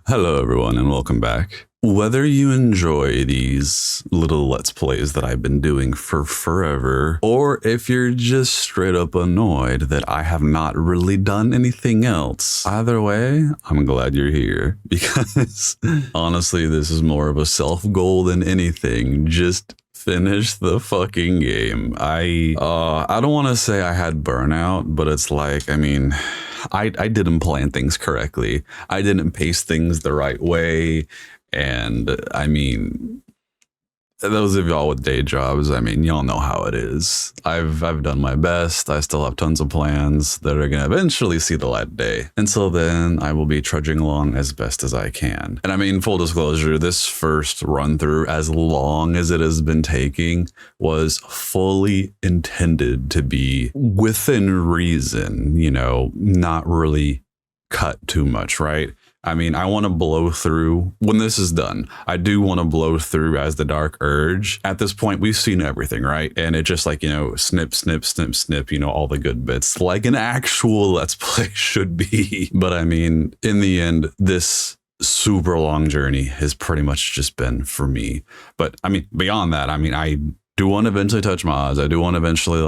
Hello everyone and welcome back. Whether you enjoy these little Let's Plays that I've been doing for forever, or if you're just straight up annoyed that I have not really done anything else, either way, I'm glad you're here because honestly, this is more of a self goal than anything. Just finish the fucking game. I don't want to say I had burnout, but it's like, I didn't plan things correctly. I didn't pace things the right way. And those of y'all with day jobs, y'all know how it is. I've done my best. I still have tons of plans that are going to eventually see the light of day. Until then, I will be trudging along as best as I can. And full disclosure, this first run through, as long as it has been taking, was fully intended to be within reason, not really cut too much, right? I want to blow through when this is done. I do want to blow through as the Dark Urge. At this point, we've seen everything, right? And it just snip, snip, snip, snip, all the good bits like an actual Let's Play should be. But in the end, this super long journey has pretty much just been for me. But beyond that, I do want to eventually touch mods. I do want to eventually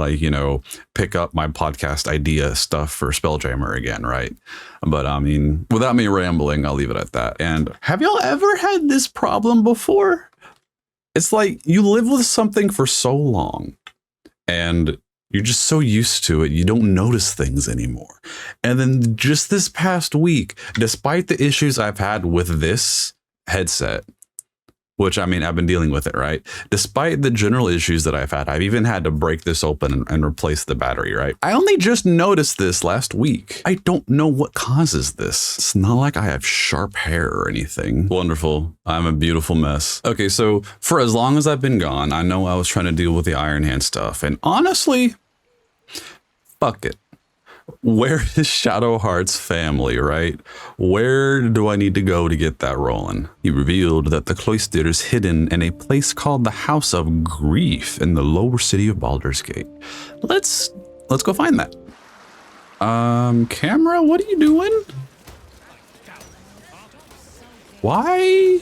pick up my podcast idea stuff for Spelljammer again, right? But without me rambling, I'll leave it at that. And have y'all ever had this problem before? It's like you live with something for so long and you're just so used to it, you don't notice things anymore. And then just this past week, despite the issues I've had with this headset, which I've been dealing with it, right? Despite the general issues that I've had, I've even had to break this open and replace the battery, right? I only just noticed this last week. I don't know what causes this. It's not like I have sharp hair or anything. Wonderful. I'm a beautiful mess. Okay, so for as long as I've been gone, I know I was trying to deal with the Iron Hand stuff. And honestly, fuck it. Where is Shadowheart's family, right? Where do I need to go to get that rolling? He revealed that the cloister is hidden in a place called the House of Grief in the lower city of Baldur's Gate. Let's go find that. Camera, what are you doing? Why?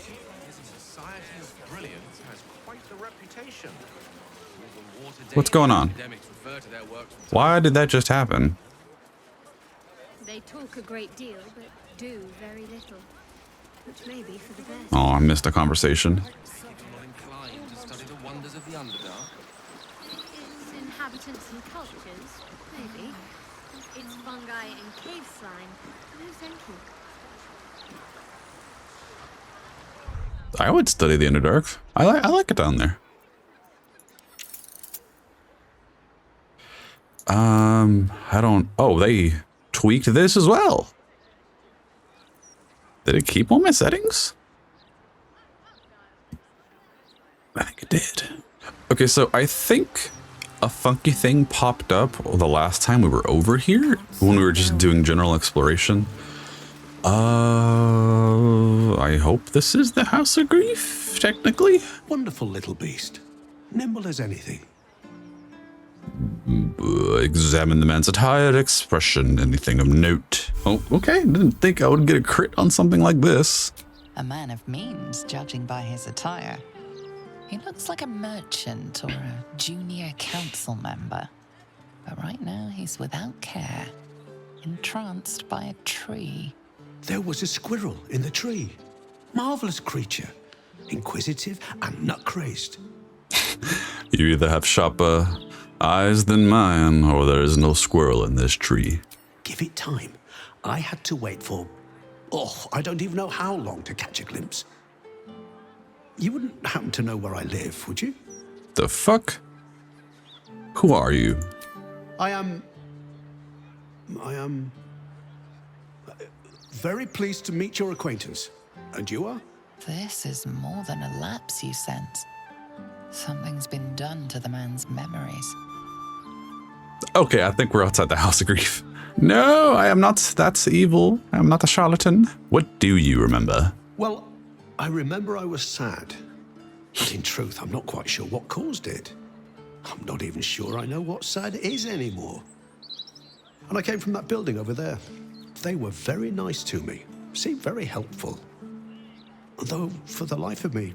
What's going on? Why did that just happen? They talk a great deal, but do very little, which may be for the best. Oh, I missed a conversation. It's inhabitants and cultures, maybe. It's fungi and cave slime. No, thank you. I would study the Underdark. I like it down there. Oh, they tweaked this as well. Did it keep all my settings? I think it did. Okay, so I think a funky thing popped up the last time we were over here when we were just doing general exploration. I hope this is the House of Grief, technically. Wonderful little beast. Nimble as anything. Examine the man's attire, expression, anything of note. Oh, okay. Didn't think I would get a crit on something like this. A man of means, judging by his attire. He looks like a merchant or a junior council member. But right now he's without care, entranced by a tree. There was a squirrel in the tree. Marvelous creature. Inquisitive and nut-crazed. You either have sharper eyes than mine, or there is no squirrel in this tree. Give it time. I had to wait for, I don't even know how long to catch a glimpse. You wouldn't happen to know where I live, would you? The fuck? Who are you? I am very pleased to meet your acquaintance. And you are? This is more than a lapse, you sense. Something's been done to the man's memories. Okay, I think we're outside the House of Grief. No, I am not. That's evil. I am not a charlatan. What do you remember? Well, I remember I was sad. But in truth, I'm not quite sure what caused it. I'm not even sure I know what sad is anymore. And I came from that building over there. They were very nice to me. Seemed very helpful. Although, for the life of me,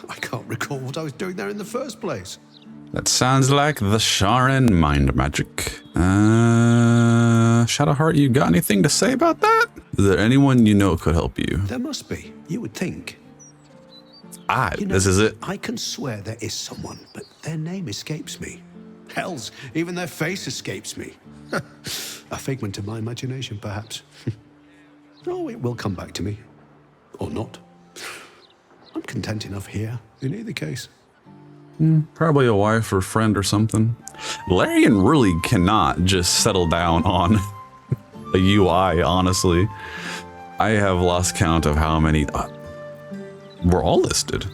I can't recall what I was doing there in the first place. That sounds like the Sharon mind magic. Shadowheart, you got anything to say about that? Is there anyone you know could help you? There must be, you would think. This is it. I can swear there is someone, but their name escapes me. Hells, even their face escapes me. A figment of my imagination, perhaps. Oh, it will come back to me. Or not. I'm content enough here, in either case. Probably a wife or friend or something. Larian really cannot just settle down on a UI, honestly. I have lost count of how many... we're all listed.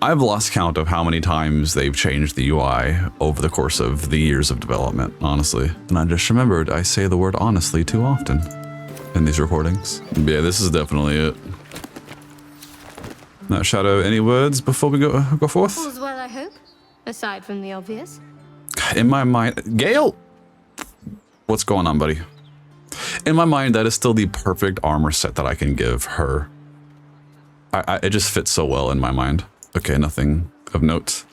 I've lost count of how many times they've changed the UI over the course of the years of development, honestly. And I just remembered I say the word honestly too often in these recordings. Yeah, this is definitely it. Now, Shadow, any words before we go forth? All's well, I hope, aside from the obvious. In my mind, Gale! What's going on, buddy? In my mind, that is still the perfect armor set that I can give her. It just fits so well in my mind. Okay, nothing of note.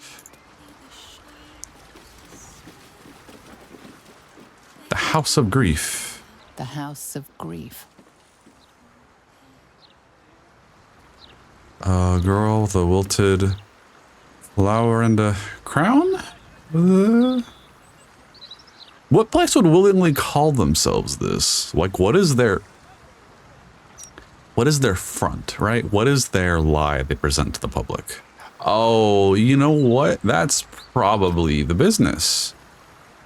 The House of Grief. The House of Grief. A girl with a wilted flower and a crown? What place would willingly call themselves this? Like, what is their front, right? What is their lie they present to the public? Oh, you know what? That's probably the business.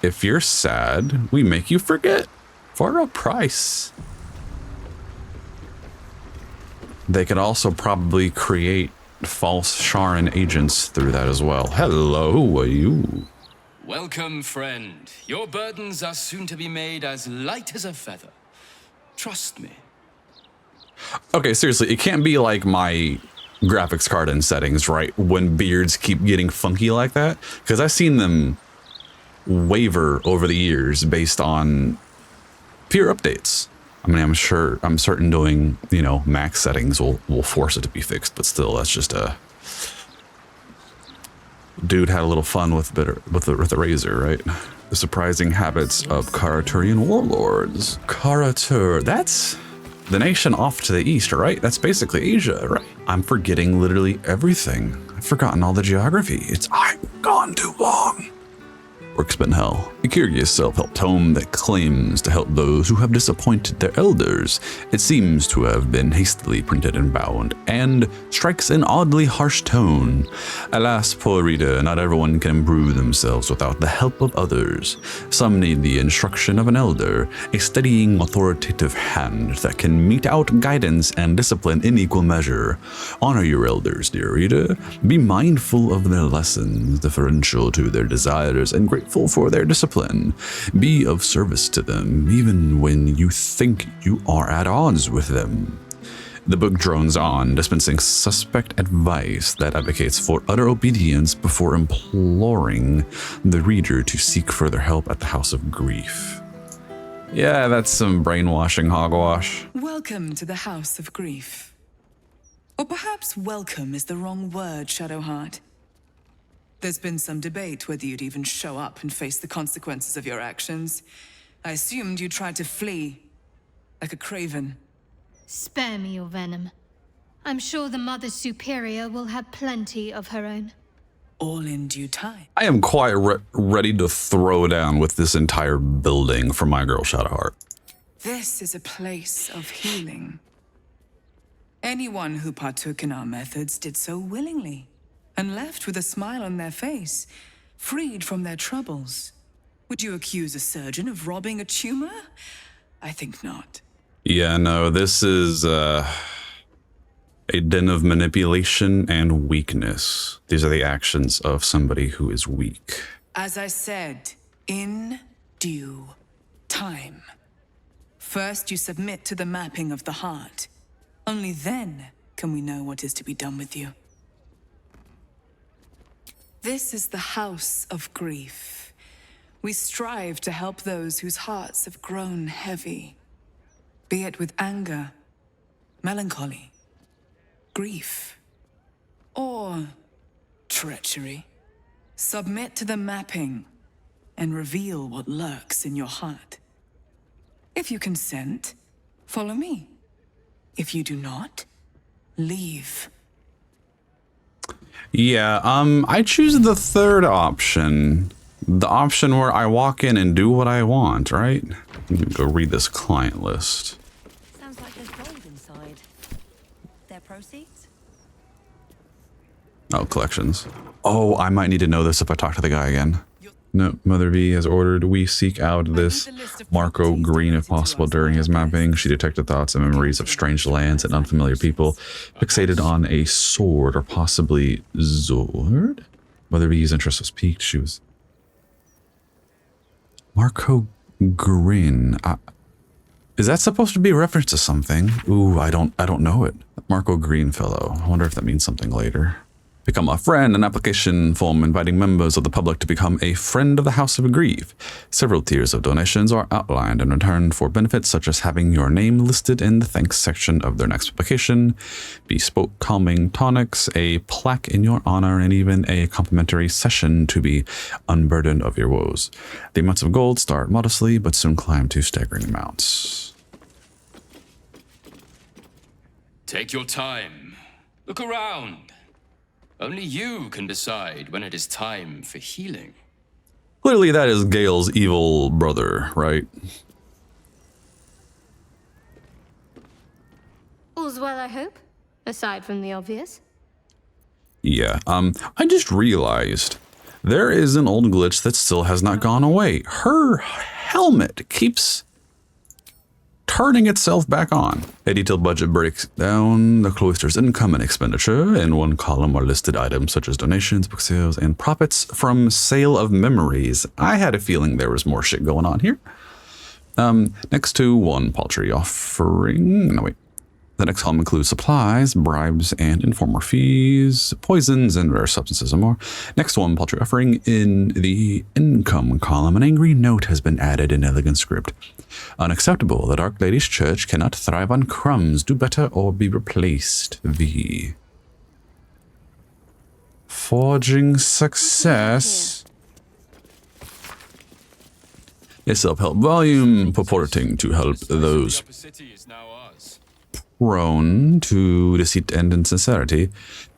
If you're sad, we make you forget for a price. They could also probably create false Sharon agents through that as well. Hello, who are you? Welcome, friend. Your burdens are soon to be made as light as a feather. Trust me. Okay, seriously, it can't be like my graphics card in settings, right? When beards keep getting funky like that. Because I've seen them waver over the years based on pure updates. I mean, I'm certain doing, you know, max settings will force it to be fixed, but still, that's just a... Dude had a little fun with the razor, right? The surprising habits of Karaturian warlords. Karatur, that's the nation off to the east, right? That's basically Asia, right? I'm forgetting literally everything. I've forgotten all the geography. I've gone too long. Work's been hell. A curious self-help tome that claims to help those who have disappointed their elders. It seems to have been hastily printed and bound, and strikes an oddly harsh tone. Alas, poor reader, not everyone can improve themselves without the help of others. Some need the instruction of an elder, a steadying, authoritative hand that can mete out guidance and discipline in equal measure. Honor your elders, dear reader. Be mindful of their lessons, deferential to their desires, and grateful for their discipline. Be of service to them, even when you think you are at odds with them. The book drones on, dispensing suspect advice that advocates for utter obedience before imploring the reader to seek further help at the House of Grief. Yeah, that's some brainwashing hogwash. Welcome to the House of Grief. Or perhaps welcome is the wrong word, Shadowheart. There's been some debate whether you'd even show up and face the consequences of your actions. I assumed you tried to flee, like a craven. Spare me your venom. I'm sure the Mother Superior will have plenty of her own. All in due time. I am quite ready to throw down with this entire building for my girl Shadowheart. This is a place of healing. Anyone who partook in our methods did so willingly, and left with a smile on their face, freed from their troubles. Would you accuse a surgeon of robbing a tumor? I think not. Yeah, no, this is a den of manipulation and weakness. These are the actions of somebody who is weak. As I said, in due time. First, you submit to the mapping of the heart. Only then can we know what is to be done with you. This is the House of Grief. We strive to help those whose hearts have grown heavy, be it with anger, melancholy, grief, or treachery. Submit to the mapping and reveal what lurks in your heart. If you consent, follow me. If you do not, leave. Yeah, I choose the third option. The option where I walk in and do what I want, right? Let me go read this client list. Sounds like there's gold inside. Their proceeds? Oh, collections. Oh, I might need to know this if I talk to the guy again. No, Mother V has ordered we seek out this Marco Green if possible. During his mapping, she detected thoughts and memories of strange lands and unfamiliar people fixated on a sword or possibly Zord? Mother V's interest was piqued. She was... Marco Green. Is that supposed to be a reference to something? Ooh, I don't know it. Marco Green fellow. I wonder if that means something later. Become a friend, an application form inviting members of the public to become a friend of the House of Grief. Several tiers of donations are outlined in return for benefits such as having your name listed in the thanks section of their next application, bespoke calming tonics, a plaque in your honor, and even a complimentary session to be unburdened of your woes. The amounts of gold start modestly, but soon climb to staggering amounts. Take your time. Look around. Only you can decide when it is time for healing. Clearly that is Gale's evil brother, right? All's well, I hope, aside from the obvious. Yeah, I just realized there is an old glitch that still has not gone away. Her helmet keeps turning itself back on. A detailed budget breaks down the cloister's income and expenditure. In one column are listed items such as donations, book sales, and profits from sale of memories. I had a feeling there was more shit going on here. Next to one paltry offering. No, wait. The next column includes supplies, bribes, and informer fees, poisons, and rare substances and more. Next one, paltry offering. In the income column, an angry note has been added in elegant script. Unacceptable. The Dark Lady's Church cannot thrive on crumbs. Do better or be replaced. V. Forging success. A self-help volume purporting to help those The city is now ours. prone to deceit and insincerity.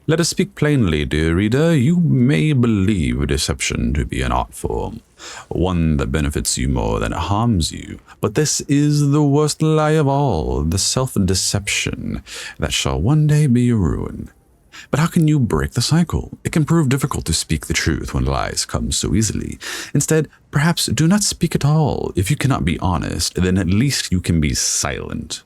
Let us speak plainly, dear reader. You may believe deception to be an art form, one that benefits you more than it harms you. But this is the worst lie of all, the self-deception that shall one day be your ruin. But how can you break the cycle? It can prove difficult to speak the truth when lies come so easily. Instead, perhaps do not speak at all. If you cannot be honest, then at least you can be silent.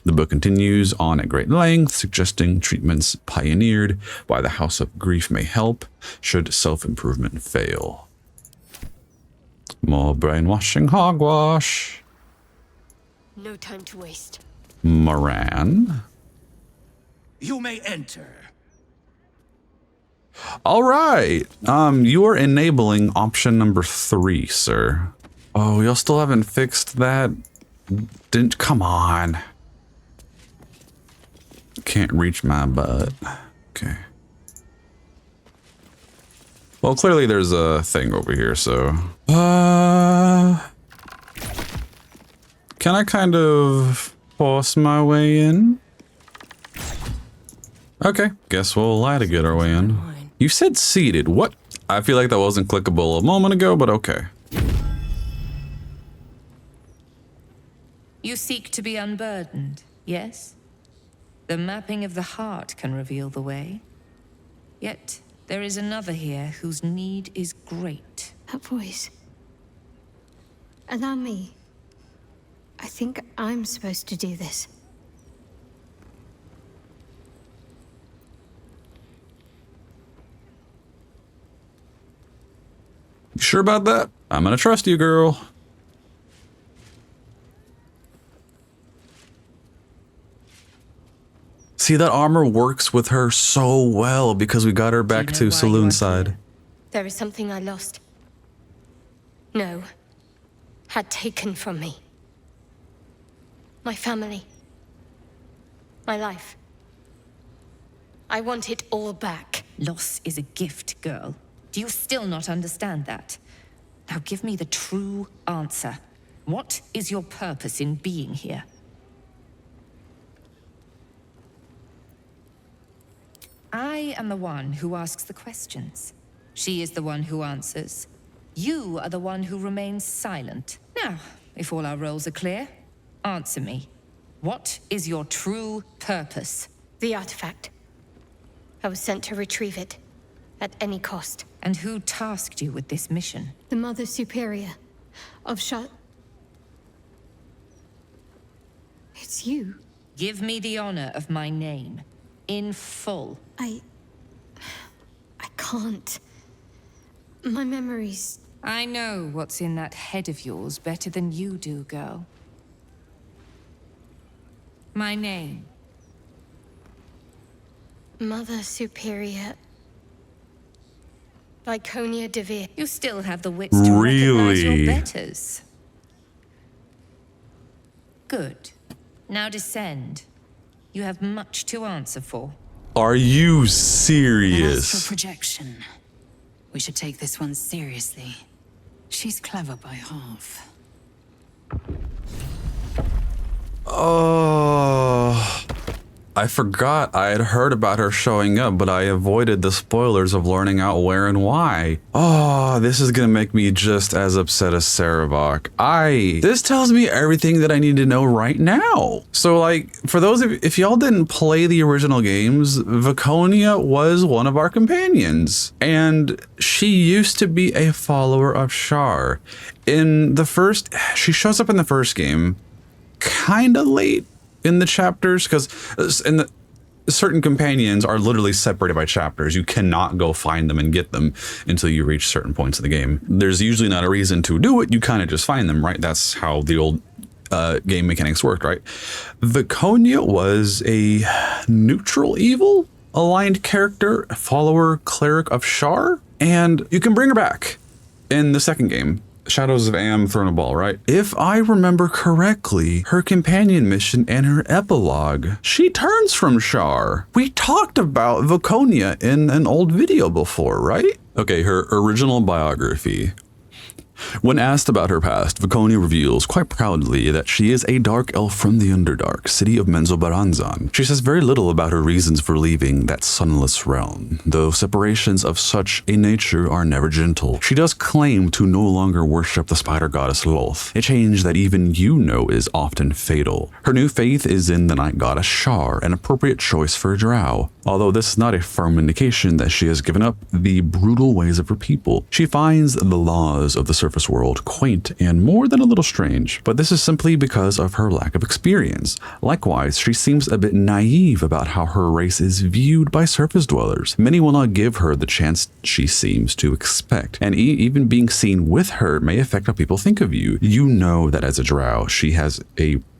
The book continues on at great length, suggesting treatments pioneered by the House of Grief may help should self-improvement fail. More brainwashing hogwash. No time to waste. Moran. You may enter. All right. You are enabling option number 3, sir. Oh, y'all still haven't fixed that? Come on. Can't reach my butt. Okay. Well, clearly there's a thing over here, so... Can I kind of force my way in? Okay, guess we'll lie to get our way in. You said seated. What? I feel like that wasn't clickable a moment ago, but okay. You seek to be unburdened, yes? The mapping of the heart can reveal the way. Yet, there is another here whose need is great. That voice. Allow me. I think I'm supposed to do this. You sure about that? I'm gonna trust you, girl. See, that armor works with her so well because we got her back to Saloon side. There is something I lost. No. Had taken from me. My family. My life. I want it all back. Loss is a gift, girl. Do you still not understand that? Now give me the true answer. What is your purpose in being here? I am the one who asks the questions. She is the one who answers. You are the one who remains silent. Now, if all our roles are clear, answer me. What is your true purpose? The artifact. I was sent to retrieve it. At any cost. And who tasked you with this mission? The Mother Superior of It's you. Give me the honor of my name. In full. I can't. My memories... I know what's in that head of yours better than you do, girl. My name. Mother Superior... Viconia DeVere. You still have the wits to recognize your betters. Good. Now descend. You have much to answer for. Are you An astral serious? projection. We should take this one seriously. She's clever by half. Oh, I forgot I had heard about her showing up, but I avoided the spoilers of learning out where and why. Oh, this is gonna make me just as upset as Sarabok. This tells me everything that I need to know right now. So like, for those of you, if y'all didn't play the original games, Viconia was one of our companions, and she used to be a follower of Shar. She shows up in the first game, kinda late in the chapters, because certain companions are literally separated by chapters. You cannot go find them and get them until you reach certain points of the game. There's usually not a reason to do it. You kind of just find them, right? That's how the old game mechanics worked, right? Viconia was a neutral evil aligned character, follower, cleric of Shar, and you can bring her back in the second game. Shadows of Am, Throne of Ball, right? If I remember correctly, her companion mission and her epilogue, she turns from Shar. We talked about Viconia in an old video before, right? Okay, her original biography. When asked about her past, Viconia reveals quite proudly that she is a dark elf from the Underdark, city of Menzoberranzan. She says very little about her reasons for leaving that sunless realm, though separations of such a nature are never gentle. She does claim to no longer worship the spider goddess Loth, a change that even you know is often fatal. Her new faith is in the night goddess Shar, an appropriate choice for a drow, although this is not a firm indication that she has given up the brutal ways of her people. She finds the laws of the surface world quaint and more than a little strange, but this is simply because of her lack of experience. Likewise, she seems a bit naive about how her race is viewed by surface dwellers. Many will not give her the chance she seems to expect, and even being seen with her may affect how people think of you. You know that as a drow, she has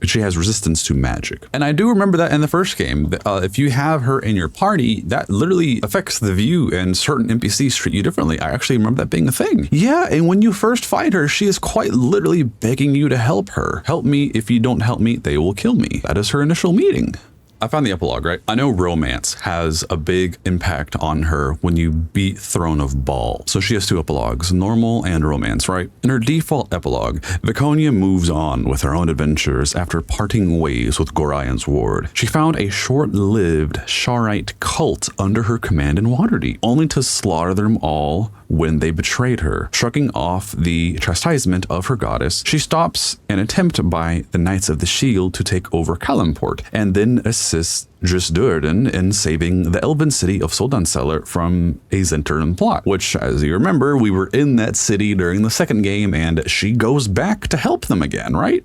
resistance to magic. And I do remember that in the first game, if you have her in your party, that literally affects the view, and certain NPCs treat you differently. I actually remember that being a thing. Yeah, and when you first fight her, she is quite literally begging you to help her. Help me. If you don't help me, they will kill me. That is her initial meeting. I found the epilogue, right? I know romance has a big impact on her when you beat Throne of Ball. So she has two epilogues, normal and romance, right? In her default epilogue, Viconia moves on with her own adventures after parting ways with Gorian's ward. She found a short-lived Sharite cult under her command in Waterdeep, only to slaughter them all when they betrayed her. Shrugging off the chastisement of her goddess, she stops an attempt by the Knights of the Shield to take over Kalimport, and then assists Drisdurden in saving the elven city of Soldanseller from a Zentern plot, which, as you remember, we were in that city during the second game, and she goes back to help them again, right?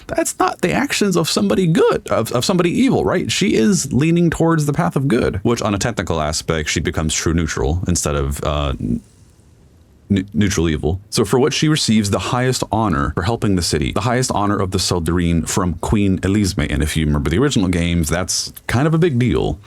That's not the actions of somebody good, of somebody evil, right? She is leaning towards the path of good, which on a technical aspect, she becomes true neutral instead of neutral evil. So for what she receives the highest honor for helping the city, the highest honor of the Seldarine from Queen Elisme. And if you remember the original games, that's kind of a big deal.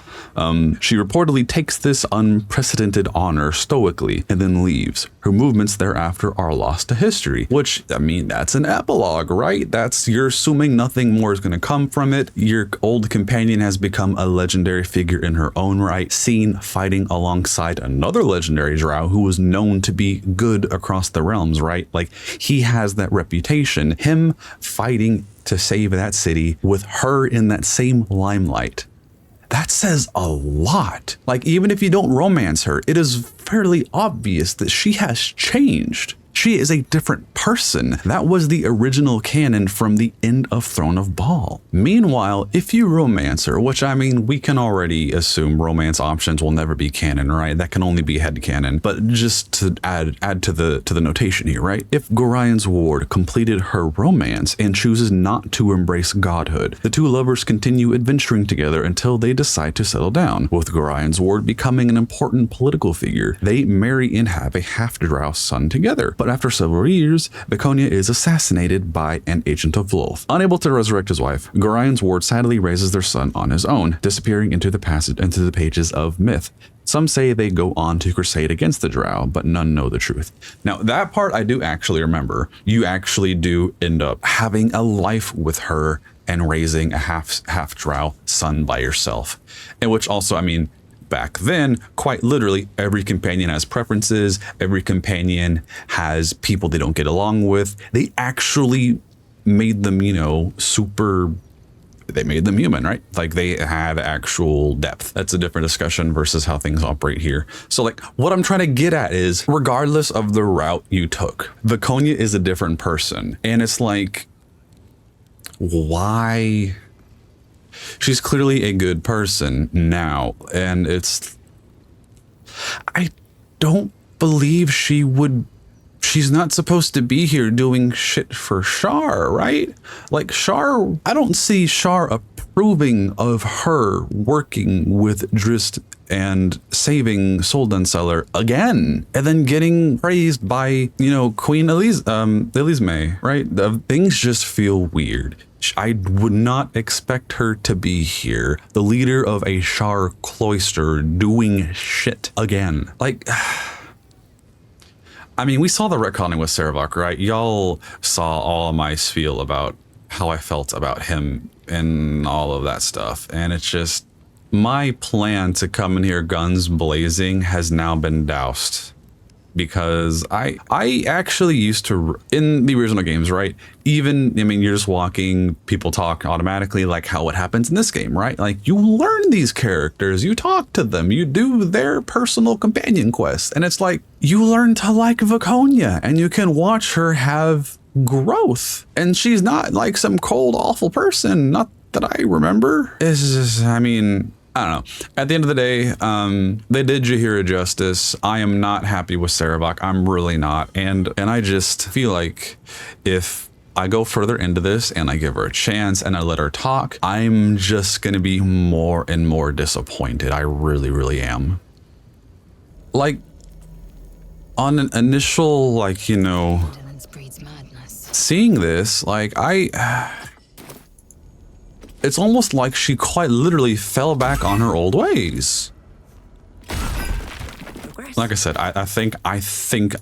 She reportedly takes this unprecedented honor stoically and then leaves. Her movements thereafter are lost to history, which, I mean, that's an epilogue, right? You're assuming nothing more is going to come from it. Your old companion has become a legendary figure in her own right, seen fighting alongside another legendary drow who was known to be good across the realms, right? Like, he has that reputation. Him fighting to save that city with her in that same limelight. That says a lot. Like, even if you don't romance her, it is fairly obvious that she has changed. She is a different person. That was the original canon from the end of Throne of Baal. Meanwhile, if you romance her, which, I mean, we can already assume romance options will never be canon, right? That can only be headcanon. But just to add to the notation here, right? If Gorian's ward completed her romance and chooses not to embrace godhood, the two lovers continue adventuring together until they decide to settle down. With Gorian's ward becoming an important political figure, they marry and have a half-drow son together. But after several years, Viconia is assassinated by an agent of Lolth. Unable to resurrect his wife, Gorian's ward sadly raises their son on his own, disappearing into the pages of myth. Some say they go on to crusade against the drow, but none know the truth. Now, that part I do actually remember. You actually do end up having a life with her and raising a half drow son by yourself. And which also, I mean, back then, quite literally, every companion has preferences. Every companion has people they don't get along with. They actually made them, you know, they made them human, right? Like, they had actual depth. That's a different discussion versus how things operate here. So, like, what I'm trying to get at is, regardless of the route you took, Viconia is a different person. And it's like, why? She's clearly a good person now, and I don't believe she's not supposed to be here doing shit for Shar, right? Like, Shar, I don't see Shar approving of her working with Drist and saving Soldanseller again, and then getting praised by, you know, Queen Elisme, right? Things just feel weird. I would not expect her to be here, the leader of a Shar cloister, doing shit again. Like, I mean, we saw the retconning with Sarevok, right? Y'all saw all of my spiel about how I felt about him and all of that stuff. And it's just, my plan to come in here guns blazing has now been doused. Because I actually used to, in the original games, right? Even, I mean, you're just walking, people talk automatically, like how it happens in this game, right? Like, you learn these characters, you talk to them, you do their personal companion quests. And it's like, you learn to like Viconia, and you can watch her have growth. And she's not like some cold, awful person, not that I remember. It's just, I mean, I don't know. At the end of the day, they did Jaheira justice. I am not happy with Sarevok. I'm really not. And I just feel like if I go further into this and I give her a chance and I let her talk, I'm just going to be more and more disappointed. I really, really am. Like, on an initial, like, you know, seeing this, like, it's almost like she quite literally fell back on her old ways. Like I said, I think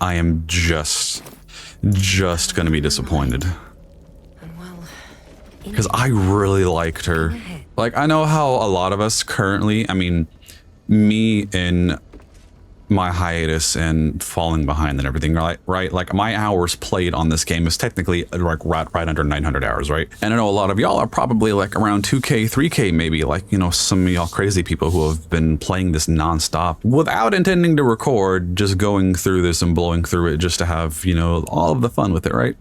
I am just gonna be disappointed. Because I really liked her. Like, I know how a lot of us currently, I mean, me in my hiatus and falling behind and everything, right? Like, my hours played on this game is technically like right under 900 hours, right? And I know a lot of y'all are probably like around 2K, 3K maybe, like, you know, some of y'all crazy people who have been playing this nonstop without intending to record, just going through this and blowing through it just to have, you know, all of the fun with it, right?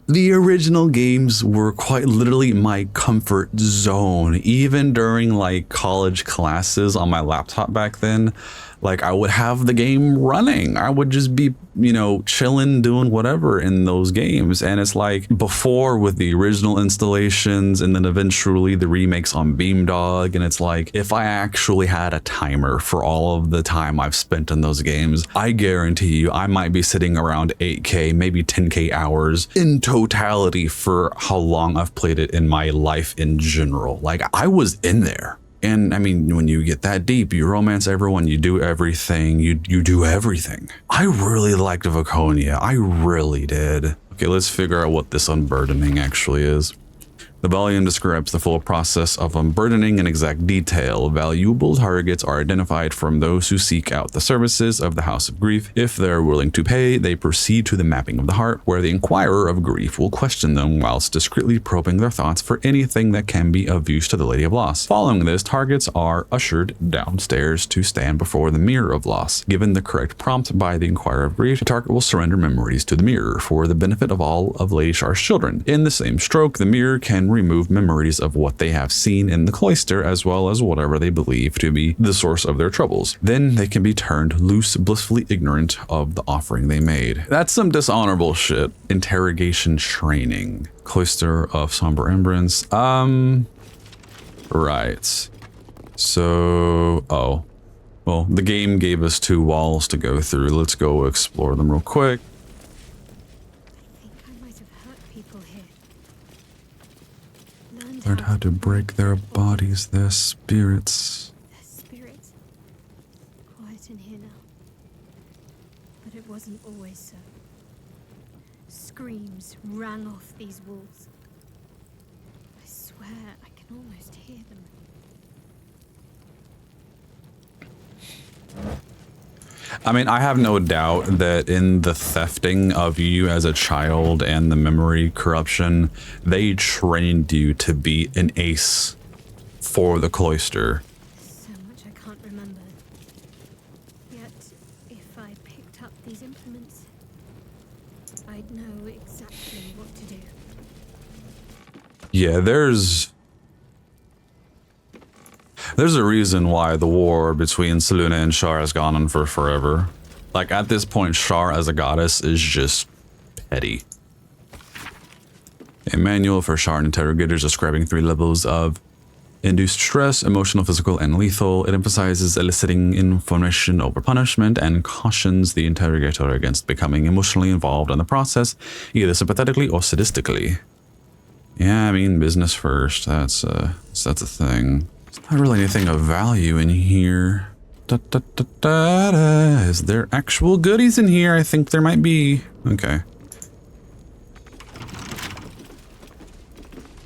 The original games were quite literally my comfort zone, even during like college classes on my laptop back then. Like I would have the game running. I would just be, you know, chilling, doing whatever in those games. And it's like before with the original installations and then eventually the remakes on Beamdog. And it's like if I actually had a timer for all of the time I've spent in those games, I guarantee you I might be sitting around 8K, maybe 10K hours in totality for how long I've played it in my life in general. Like I was in there. And I mean, when you get that deep, you romance everyone, you do everything, you do everything. I really liked Vaconia. I really did. Okay, let's figure out what this unburdening actually is. The volume describes the full process of unburdening in exact detail. Valuable targets are identified from those who seek out the services of the House of Grief. If they're willing to pay, they proceed to the mapping of the heart, where the Inquirer of Grief will question them whilst discreetly probing their thoughts for anything that can be of use to the Lady of Loss. Following this, targets are ushered downstairs to stand before the Mirror of Loss. Given the correct prompt by the Inquirer of Grief, the target will surrender memories to the mirror for the benefit of all of Lady Shar's children. In the same stroke, the mirror can remove memories of what they have seen in the cloister, as well as whatever they believe to be the source of their troubles. Then they can be turned loose, blissfully ignorant of the offering they made. That's some dishonorable shit. Interrogation training. Cloister of Somber Remembrance. Right. So, well, the game gave us 2 walls to go through. Let's go explore them real quick. Learned how to break their bodies, their spirits. Their spirits. Quiet in here now. But it wasn't always so. Screams rang off these walls. I swear I can almost hear them. I mean, I have no doubt that in the thefting of you as a child and the memory corruption, they trained you to be an ace for the cloister. So much I can't remember. Yet, if I picked up these implements, I'd know exactly what to do. Yeah, there's a reason why the war between Selûne and Shar has gone on for forever. Like, at this point, Shar as a goddess is just petty. A manual for Shar interrogators describing 3 levels of induced stress, emotional, physical, and lethal. It emphasizes eliciting information over punishment and cautions the interrogator against becoming emotionally involved in the process, either sympathetically or sadistically. Yeah, I mean, business first. That's a thing. Not really anything of value in here. Is there actual goodies in here? I think there might be. Okay.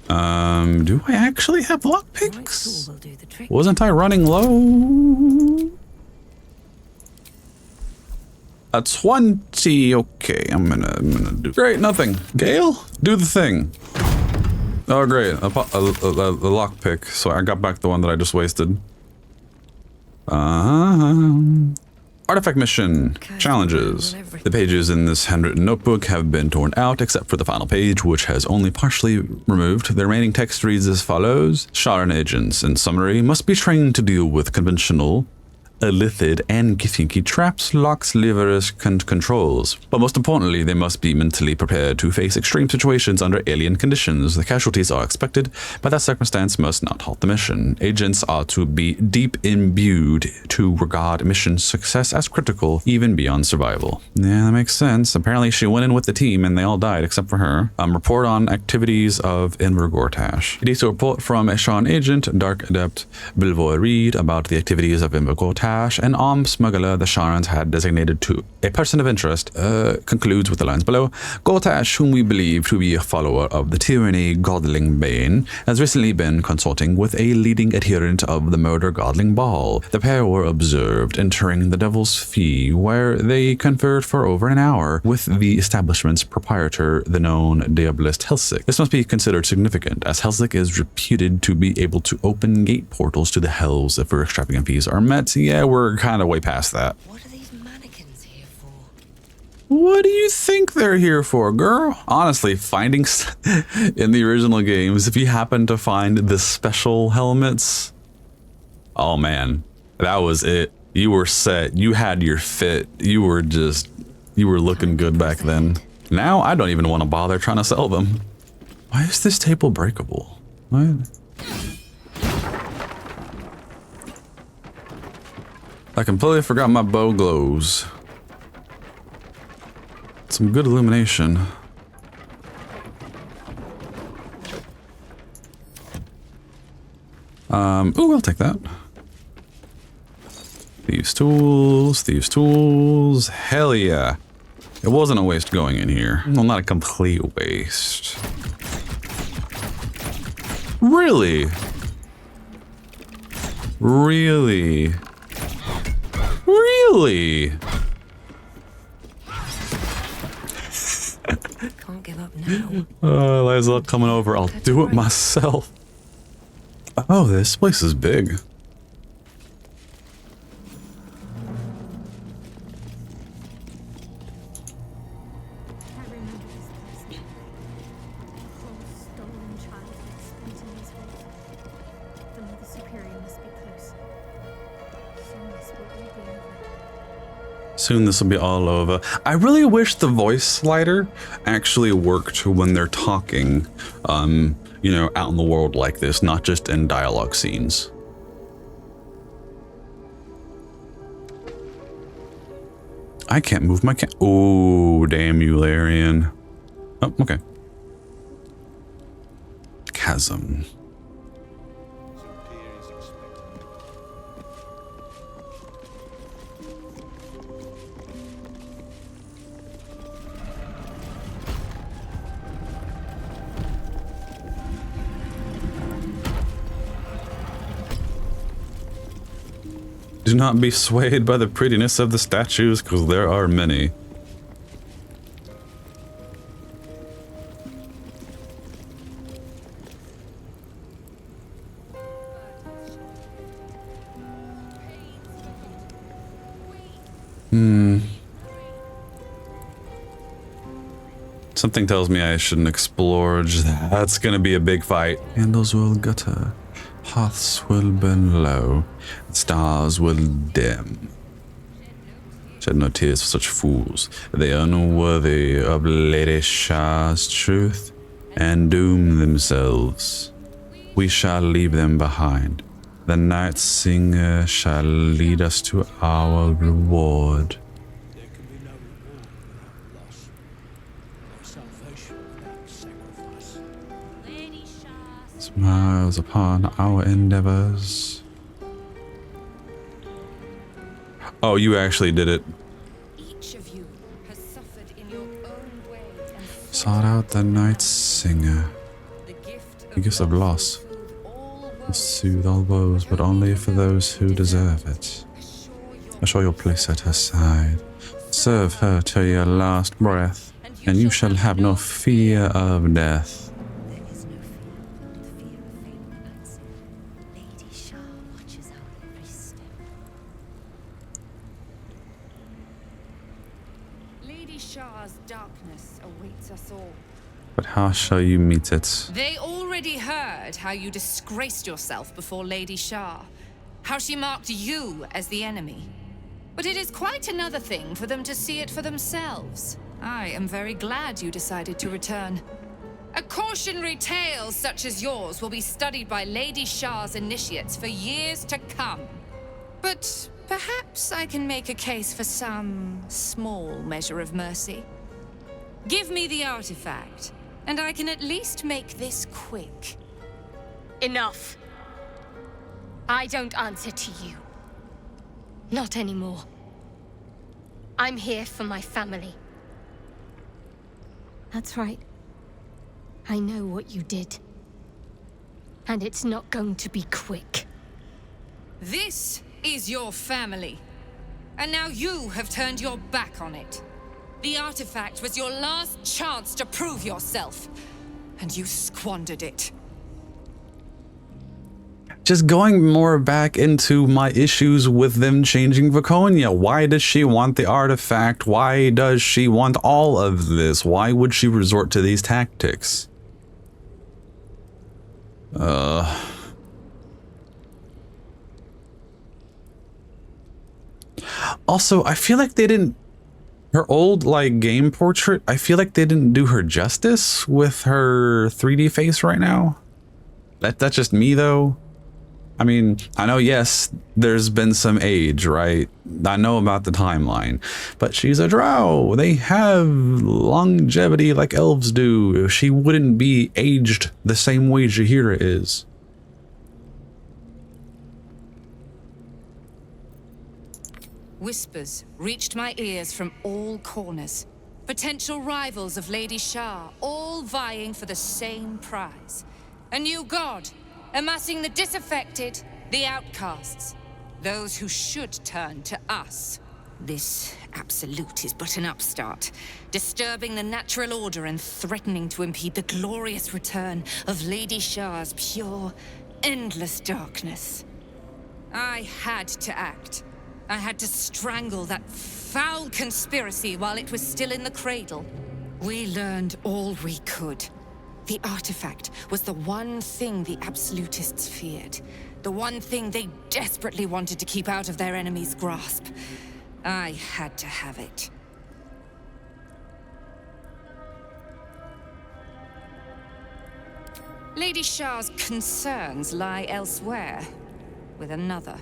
Do I actually have lockpicks? Wasn't I running low? A 20. Okay, I'm gonna do. Great, nothing. Gale, do the thing. Oh, great. A lockpick. So I got back the one that I just wasted. Artifact mission. Challenges. The pages in this handwritten notebook have been torn out, except for the final page, which has only partially removed. The remaining text reads as follows. Sharan agents, in summary, must be trained to deal with conventional, illithid, and Githyanki traps, locks, levers, and controls. But most importantly, they must be mentally prepared to face extreme situations under alien conditions. The casualties are expected, but that circumstance must not halt the mission. Agents are to be deep imbued to regard mission success as critical, even beyond survival. Yeah, that makes sense. Apparently she went in with the team and they all died except for her. Report on activities of Enver Gortash. It is a report from a Shan agent, Dark Adept Bilvoy Reed, about the activities of Enver Gortash, an armed smuggler the Sharans had designated to a person of interest, concludes with the lines below. Gortash, whom we believe to be a follower of the tyranny Godling Bane, has recently been consorting with a leading adherent of the murder Godling Ball. The pair were observed entering the Devil's Fee, where they conferred for over an hour with the establishment's proprietor, the known Diabolist Helsik. This must be considered significant, as Helsik is reputed to be able to open gate portals to the Hells if her extravagant fees are met. Yeah, we're kind of way past that. What are these mannequins here for? What do you think they're here for, girl? Honestly, finding in the original games, if you happen to find the special helmets, oh man, that was it. You were set. You had your fit. You were looking good back then. Now I don't even want to bother trying to sell them. Why is this table breakable? What? I completely forgot my bow glows. Some good illumination. Ooh, I'll take that. Thieves' tools. Hell yeah. It wasn't a waste going in here. Well, not a complete waste. Really? Really? Really? Can't give up now. Lae'zel coming over. I'll do it myself. Oh, this place is big. I remember this place now. Whole stolen childhood spent in these halls. The Mother Superior must be close. Soon this will all be over. Soon this will be all over. I really wish the voice slider actually worked when they're talking, you know, out in the world like this, not just in dialogue scenes. I can't move my Oh, damn you, Larian. Oh, okay. Chasm. Do not be swayed by the prettiness of the statues, because there are many. Something tells me I shouldn't explore. That's gonna be a big fight. Candles will gutter. Hearths will burn low, stars will dim. Shed no tears for such fools. They are unworthy of Lady Shah's truth and doom themselves. We shall leave them behind. The night singer shall lead us to our reward. There can be no reward without loss. No salvation without sacrifice. Smiles upon our endeavors. Oh, you actually did it. Each of you has suffered in your own way and Sought out the night singer. the gift The gift of loss. soothe all Will woes. soothe all woes, but only for those who deserve it. Assure your place at her side. Serve her till your last breath, and you shall have no fear of death. There is no fear, but fear of fate acts. Lady Shah watches our every step. Lady Shah's darkness awaits us all. But how shall you meet it? They already heard how you disgraced yourself before Lady Shah, how she marked you as the enemy. But it is quite another thing for them to see it for themselves. I am very glad you decided to return. A cautionary tale such as yours will be studied by Lady Shah's initiates for years to come. But perhaps I can make a case for some small measure of mercy. Give me the artifact, and I can at least make this quick. Enough. I don't answer to you. Not anymore. I'm here for my family. That's right. I know what you did. And it's not going to be quick. This is your family. And now you have turned your back on it. The artifact was your last chance to prove yourself. And you squandered it. just going more back into my issues with them changing Viconia. Why does she want the artifact? Why does she want all of this? Why would she resort to these tactics? Also, I feel like they didn't... Her old, like, game portrait, I feel like they didn't do her justice with her 3D face right now. That's just me, though. I mean, I know, yes, there's been some age, right? I know about the timeline. But she's a drow. They have longevity like elves do. She wouldn't be aged the same way Jaheira is. Whispers reached my ears from all corners. Potential rivals of Lady Shah, all vying for the same prize. A new god, amassing the disaffected, the outcasts. Those who should turn to us. This absolute is but an upstart, disturbing the natural order and threatening to impede the glorious return of Lady Shah's pure, endless darkness. I had to act. I had to strangle that foul conspiracy while it was still in the cradle. We learned all we could. The artifact was the one thing the absolutists feared. The one thing they desperately wanted to keep out of their enemy's grasp. I had to have it. Lady Shah's concerns lie elsewhere, with another.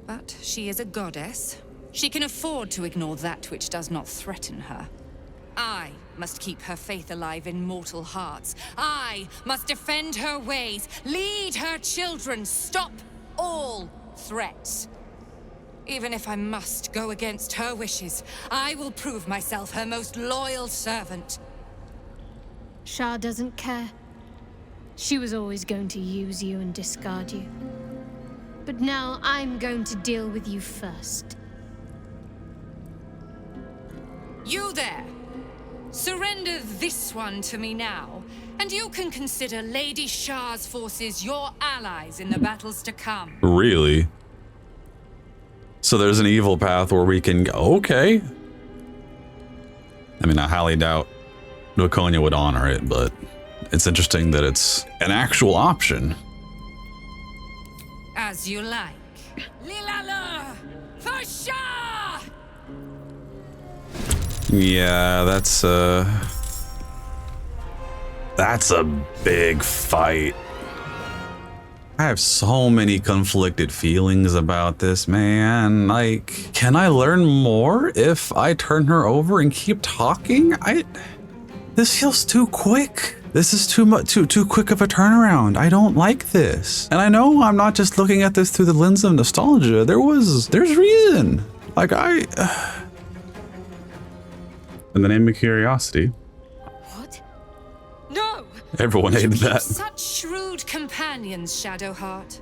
But she is a goddess. She can afford to ignore that which does not threaten her. I must keep her faith alive in mortal hearts. I must defend her ways, lead her children, stop all threats. Even if I must go against her wishes, I will prove myself her most loyal servant. Shah doesn't care. She was always going to use you and discard you. But now I'm going to deal with you first. You there! Surrender this one to me now, and you can consider Lady Shah's forces your allies in the battles to come. Really? So there's an evil path where we can go. Okay. I mean, I highly doubt Viconia would honor it, but it's interesting that it's an actual option. As you like. Lilala! For Shah! Yeah, that's a big fight. I have so many conflicted feelings about this, man. Like, can I learn more if I turn her over and keep talking? This feels too quick. This is too quick of a turnaround. I don't like this. And I know I'm not just looking at this through the lens of nostalgia. There's reason. Like in the name of curiosity. What? No! Everyone hated that. Such shrewd companions, Shadowheart.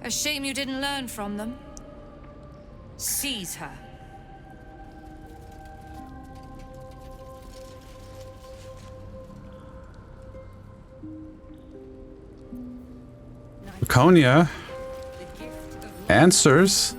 A shame you didn't learn from them. Seize her. Viconia answers.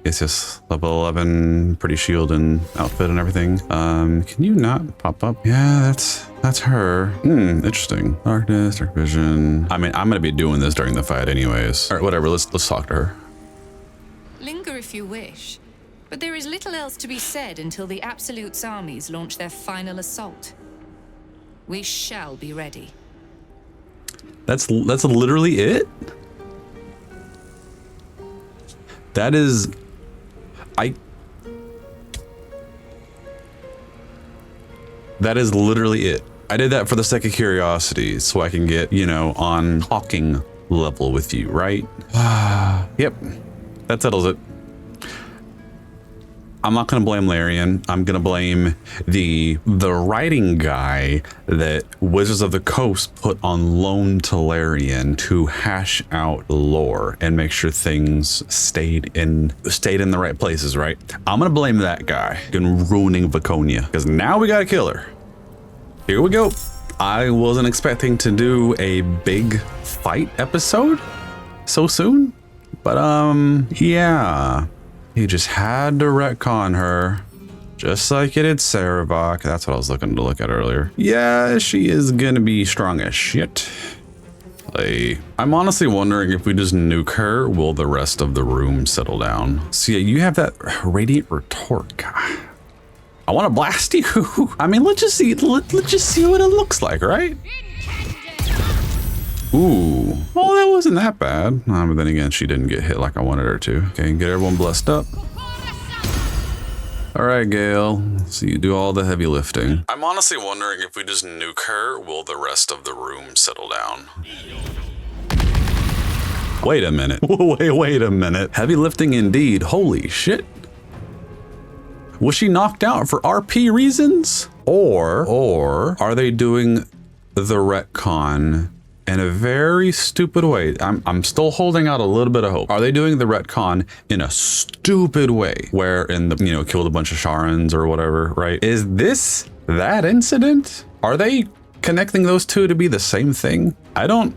It's just level 11, pretty shield and outfit and everything. Can you not pop up? Yeah, that's her. Interesting. Darkness, dark vision. I mean, I'm gonna be doing this during the fight anyways. All right, whatever. Let's talk to her. Linger if you wish, but there is little else to be said until the Absolute's armies launch their final assault. We shall be ready. That's literally it? That is... That is literally it. I did that for the sake of curiosity, so I can get, you know, on talking level with you, right? Yep, that settles it. I'm not gonna blame Larian. I'm gonna blame the writing guy that Wizards of the Coast put on loan to Larian to hash out lore and make sure things stayed in the right places, right? I'm gonna blame that guy in ruining Viconia, because now we gotta kill her. Here we go. I wasn't expecting to do a big fight episode so soon, but yeah, he just had to retcon her, just like it did Sarevok. That's what I was looking to look at earlier. Yeah, she is gonna be strong as shit. I'm honestly wondering if we just nuke her, will the rest of the room settle down? So yeah, you have that radiant retort. I want to blast you. I mean, let's just see what it looks like, right? Ooh, well, that wasn't that bad. But then again, she didn't get hit like I wanted her to. Okay, get everyone blessed up. All right, Gale, so you do all the heavy lifting. I'm honestly wondering if we just nuke her, will the rest of the room settle down? Wait a minute. Wait a minute. Heavy lifting indeed. Holy shit. Was she knocked out for RP reasons? Or are they doing the retcon in a very stupid way? I'm still holding out a little bit of hope. Are they doing the retcon in a stupid way where in the, killed a bunch of Sharans or whatever, right? Is this that incident? Are they connecting those two to be the same thing? I don't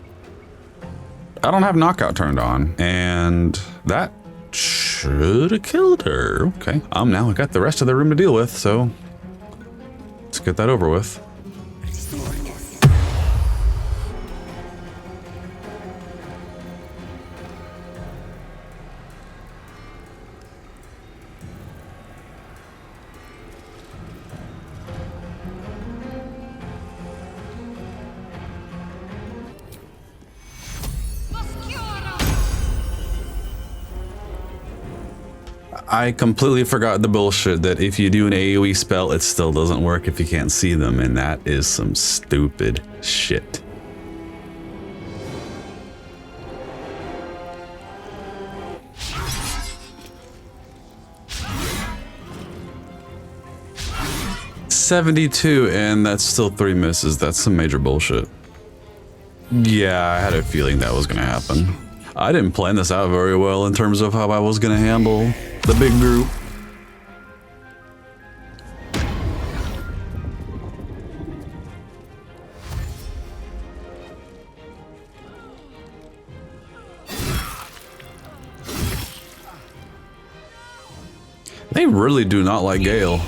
have knockout turned on, and that should have killed her. Okay. Now I got the rest of the room to deal with, so let's get that over with. I completely forgot the bullshit that if you do an AoE spell, it still doesn't work if you can't see them, and that is some stupid shit. $72, and that's still 3 misses. That's some major bullshit. Yeah, I had a feeling that was gonna happen. I didn't plan this out very well in terms of how I was gonna handle the big group. They really do not like Gale.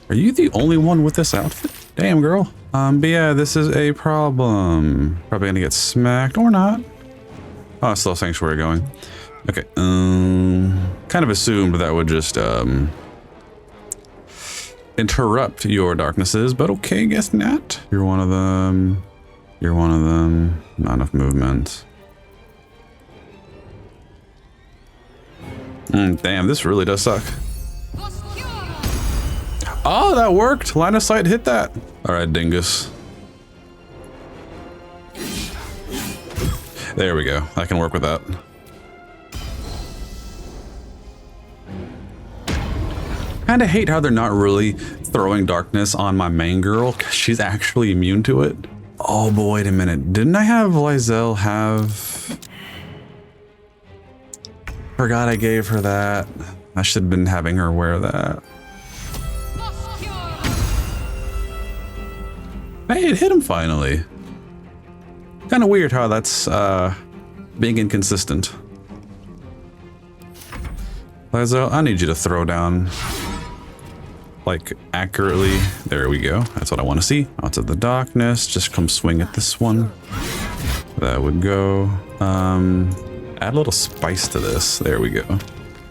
Are you the only one with this outfit? Damn, girl. But yeah, this is a problem. Probably gonna get smacked or not. Oh, still sanctuary going. Okay. Kind of assumed that would just interrupt your darknesses, but okay, guess not. You're one of them. You're one of them. Not enough movement. Damn, this really does suck. Oh, that worked. Line of sight hit that. All right, dingus. There we go. I can work with that. Kinda hate how they're not really throwing darkness on my main girl, because she's actually immune to it. Oh, but wait a minute. Didn't I have Lae'zel have... Forgot I gave her that. I should have been having her wear that. Hey, it hit him finally. Kind of weird how that's being inconsistent. Lae'zel, I need you to throw down like accurately. There we go. That's what I want to see. Out of the darkness. Just come swing at this one. That would go. Add a little spice to this. There we go.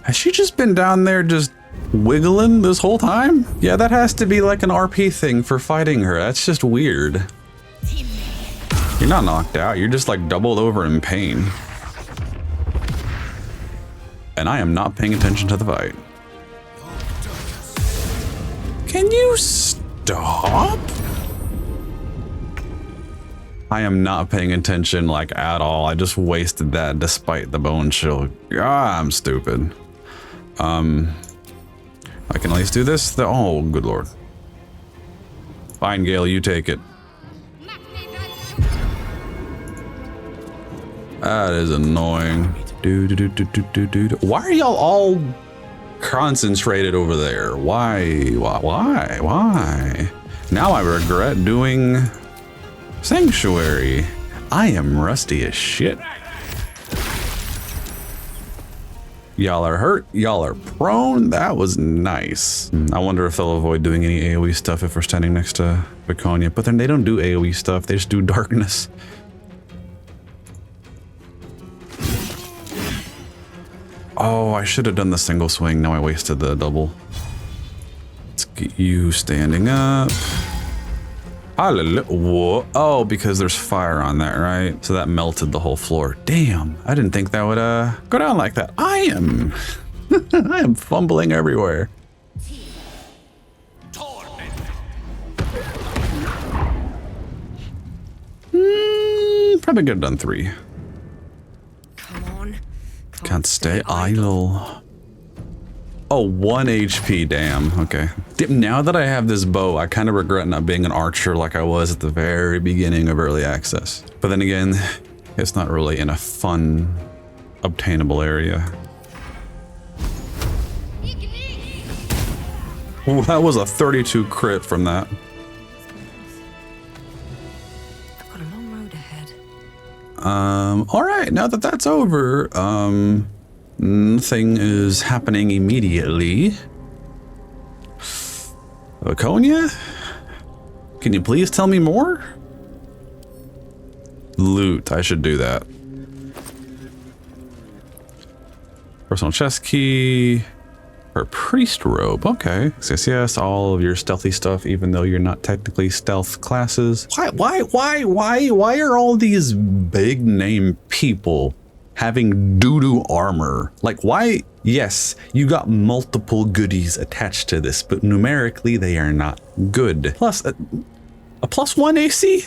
Has she just been down there just wiggling this whole time? Yeah, that has to be like an RP thing for fighting her. That's just weird. You're not knocked out. You're just like doubled over in pain. And I am not paying attention to the fight. Can you stop? I am not paying attention like at all. I just wasted that despite the bone chill. Ah, I'm stupid. I can at least do this. Oh, good lord. Fine, Gale, you take it. That is annoying. Why are y'all all concentrated over there. Why? Now I regret doing Sanctuary. I am rusty as shit. Y'all are hurt. Y'all are prone. That was nice. I wonder if they'll avoid doing any AoE stuff if we're standing next to Viconia. But then they don't do AoE stuff. They just do darkness. Oh, I should have done the single swing. Now I wasted the double. Let's get you standing up. Hallelujah. Whoa. Oh, because there's fire on that, right? So that melted the whole floor. Damn, I didn't think that would go down like that. I am fumbling everywhere. Probably could have done 3. Come on. Can't stay idle. Oh, 1 HP, damn. Okay. Now that I have this bow, I kind of regret not being an archer like I was at the very beginning of early access. But then again, it's not really in a fun, obtainable area. Ooh, that was a 32 crit from that. I've got a long road ahead. All right, now that that's over, nothing is happening immediately. Viconia? Can you please tell me more? Loot, I should do that. Personal chest key. Or priest robe, okay. Yes, all of your stealthy stuff, even though you're not technically stealth classes. Why are all these big name people having doo-doo armor? Like, why? Yes, you got multiple goodies attached to this, but numerically they are not good. Plus, a +1 AC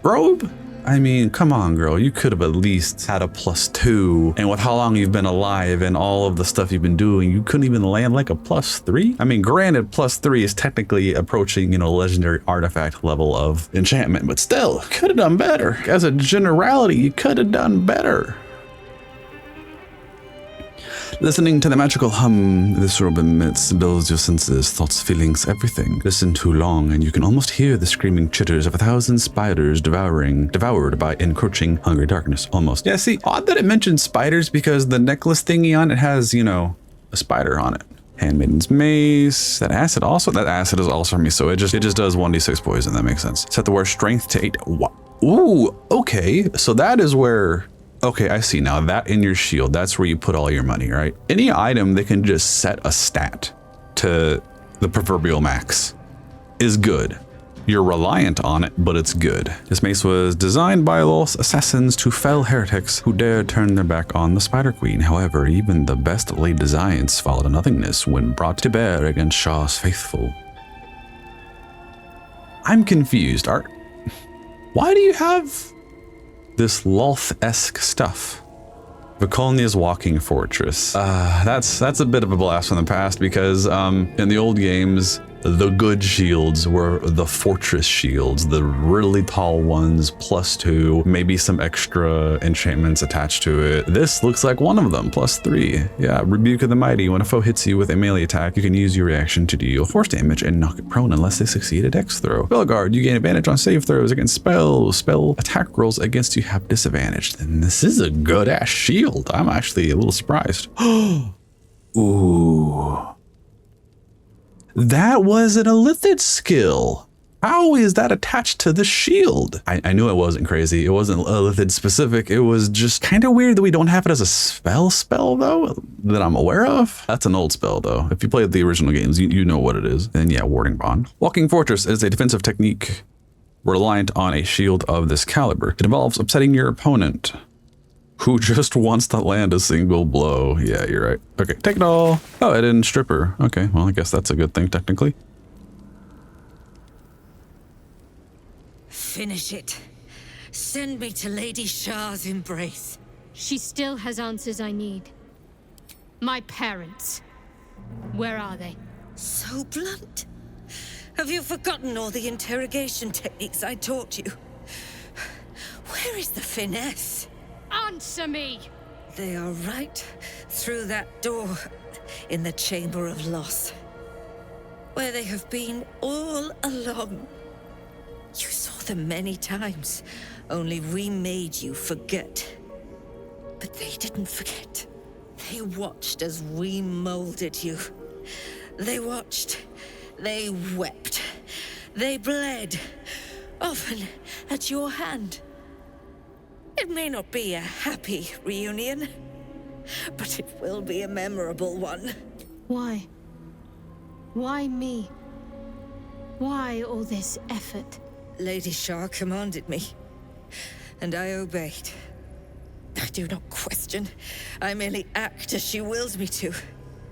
robe? I mean, come on, girl. You could have at least had a +2. And with how long you've been alive and all of the stuff you've been doing, you couldn't even land like a +3? I mean, granted, +3 is technically approaching, you know, legendary artifact level of enchantment, but still, could have done better. As a generality, you could have done better. Listening to the magical hum this robe emits dulls your senses, thoughts, feelings, everything. Listen too long and you can almost hear the screaming chitters of 1,000 spiders devoured by encroaching hungry darkness, almost. Yeah, see, odd that it mentioned spiders because the necklace thingy on it has, you know, a spider on it. Handmaiden's mace. That acid is also for me, so it just does 1d6 poison. That makes sense. Set the word strength to 8. Ooh, okay. So that is where... Okay, I see now. That in your shield, that's where you put all your money, right? Any item that can just set a stat to the proverbial max is good. You're reliant on it, but it's good. This mace was designed by Los assassins to fell heretics who dare turn their back on the Spider Queen. However, even the best laid designs fall to nothingness when brought to bear against Shah's faithful. I'm confused. Why do you have this Loth-esque stuff? Viconia's walking fortress. That's a bit of a blast from the past because in the old games, the good shields were the fortress shields, the really tall ones, +2, maybe some extra enchantments attached to it. This looks like one of them, +3. Yeah, Rebuke of the Mighty. When a foe hits you with a melee attack, you can use your reaction to deal force damage and knock it prone unless they succeed a dex throw. Spell Guard, you gain advantage on save throws against spells. Spell attack rolls against you have disadvantage. Then this is a good ass shield. I'm actually a little surprised. Ooh. That was an Illithid skill. How is that attached to the shield? I knew it wasn't crazy. It wasn't Illithid specific. It was just kind of weird that we don't have it as a spell though, that I'm aware of. That's an old spell though. If you played the original games, you know what it is. And yeah, Warding Bond. Walking Fortress is a defensive technique reliant on a shield of this caliber. It involves upsetting your opponent, who just wants to land a single blow. Yeah, you're right. Okay, take it all. Oh, I didn't strip her. Okay, well, I guess that's a good thing, technically. Finish it. Send me to Lady Shah's embrace. She still has answers I need. My parents. Where are they? So blunt. Have you forgotten all the interrogation techniques I taught you? Where is the finesse? Answer me! They are right through that door. in the Chamber of Loss, where they have been all along. You saw them many times, only we made you forget. But they didn't forget. They watched as we molded you. They watched. They wept. They bled. Often at your hand. It may not be a happy reunion, but it will be a memorable one. Why? Why me? Why all this effort? Lady Shah commanded me, and I obeyed. I do not question. I merely act as she wills me to.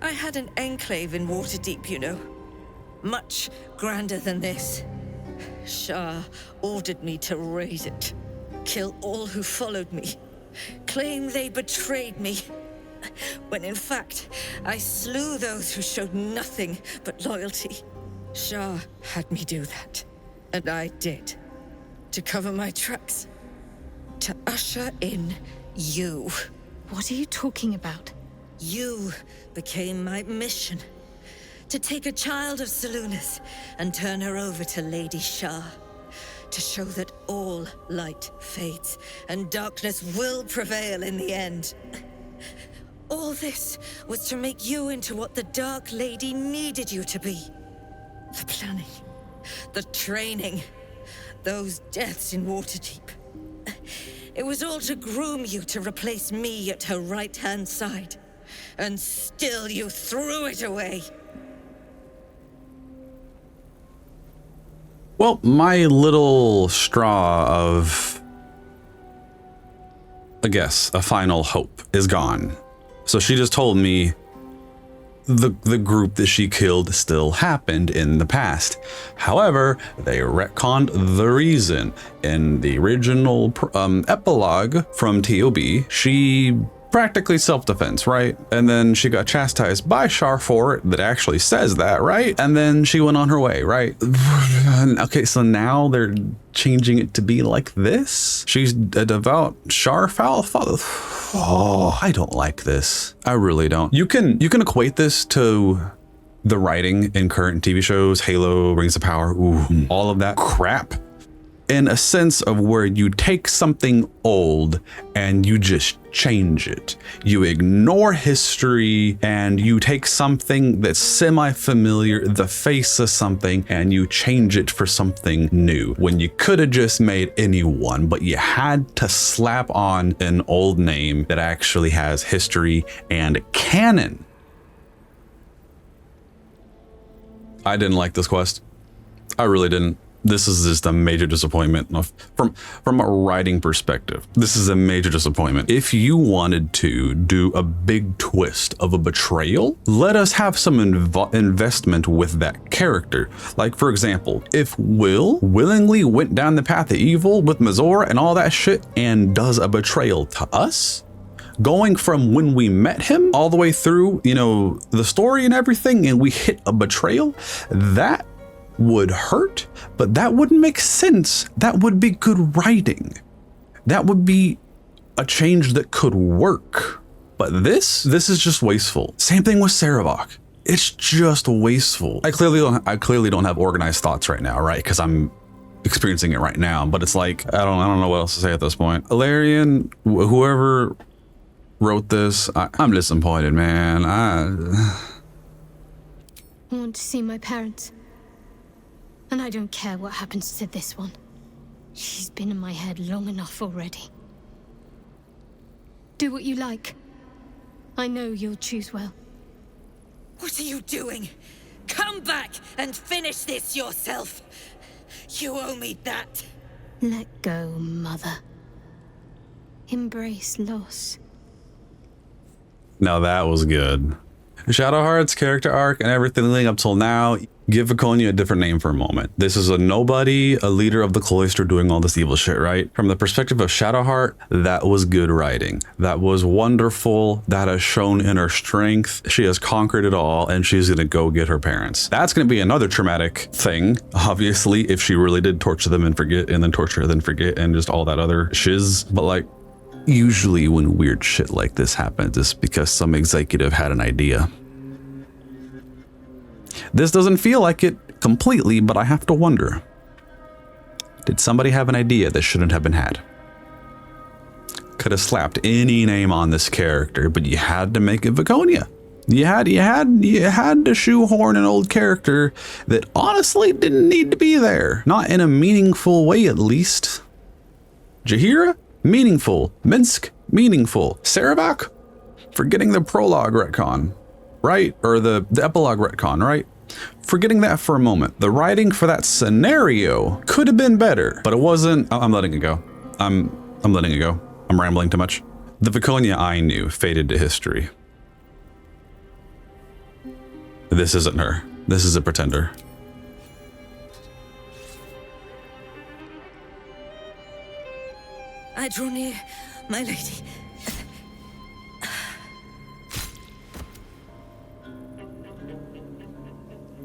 I had an enclave in Waterdeep, you know. Much grander than this. Shah ordered me to raise it. Kill all who followed me. Claim they betrayed me. When in fact, I slew those who showed nothing but loyalty. Shah had me do that. And I did. To cover my tracks. To usher in you. What are you talking about? You became my mission. To take a child of Selûne's and turn her over to Lady Shah. To show that all light fades and darkness will prevail in the end. All this was to make you into what the Dark Lady needed you to be. The planning, the training, those deaths in Waterdeep. It was all to groom you to replace me at her right-hand side. And still you threw it away. Well, my little straw of, I guess, a final hope is gone. So she just told me the group that she killed still happened in the past. However, they retconned the reason. In the original epilogue from TOB, she practically self-defense, right? And then she got chastised by Shar for it. That actually says that, right? And then she went on her way, right? Okay, so now they're changing it to be like this? She's a devout Shar foul father. Oh, I don't like this. I really don't. You can equate this to the writing in current TV shows, Halo, Rings of Power, all of that crap. In a sense of where you take something old and you just change it. You ignore history and you take something that's semi-familiar, the face of something, and you change it for something new. When you could have just made anyone, but you had to slap on an old name that actually has history and canon. I didn't like this quest. I really didn't. This is just a major disappointment from a writing perspective. This is a major disappointment. If you wanted to do a big twist of a betrayal, let us have some investment with that character. Like, for example, if Will willingly went down the path of evil with Mazora and all that shit and does a betrayal to us, going from when we met him all the way through, you know, the story and everything, and we hit a betrayal, that would hurt, but that wouldn't make sense. That would be good writing. That would be a change that could work. But this is just wasteful. Same thing with Sarevok. It's just wasteful. I clearly don't have organized thoughts right now, right? Because I'm experiencing it right now. But it's like I don't know what else to say at this point. Ilarion, whoever wrote this, I'm disappointed, man. I want to see my parents. And I don't care what happens to this one. She's been in my head long enough already. Do what you like. I know you'll choose well. What are you doing? Come back and finish this yourself. You owe me that. Let go, Mother. Embrace loss. Now that was good. Shadowheart's character arc and everything leading up till now, give Viconia a different name for a moment. This is a nobody, a leader of the cloister doing all this evil shit, right? From the perspective of Shadowheart, that was good writing. That was wonderful. That has shown inner strength. She has conquered it all and she's gonna go get her parents. That's gonna be another traumatic thing, obviously, if she really did torture them and forget, and then torture, then forget, and just all that other shiz. But like, usually when weird shit like this happens, it's because some executive had an idea. This doesn't feel like it completely, but I have to wonder. Did somebody have an idea that shouldn't have been had? Could have slapped any name on this character, but you had to make it Viconia. You had to shoehorn an old character that honestly didn't need to be there. Not in a meaningful way, at least. Jaheira? Meaningful. Minsk? Meaningful. Sarevok? Forgetting the prologue retcon, right? Or the epilogue retcon, right? Forgetting that for a moment. The writing for that scenario could have been better, but it wasn't. I'm letting it go. I'm letting it go. I'm rambling too much. The Viconia I knew faded to history. This isn't her. This is a pretender. I draw near, my lady.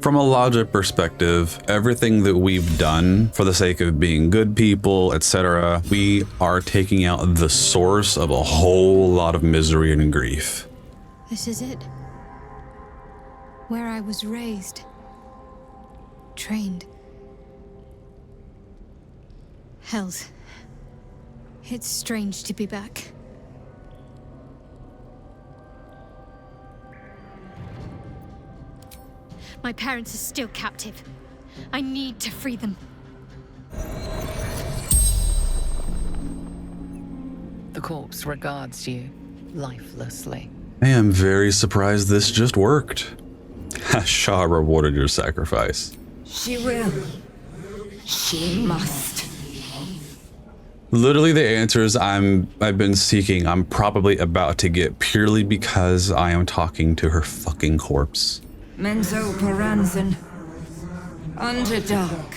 From a logic perspective, everything that we've done for the sake of being good people, etc., we are taking out the source of a whole lot of misery and grief. This is it. Where I was raised. Trained. Hells. It's strange to be back. My parents are still captive. I need to free them. The corpse regards you lifelessly. I am very surprised this just worked. Shah rewarded your sacrifice. She will. She must. Literally the answers I've been seeking, I'm probably about to get purely because I am talking to her fucking corpse. Menzo Paranzan. Underdark.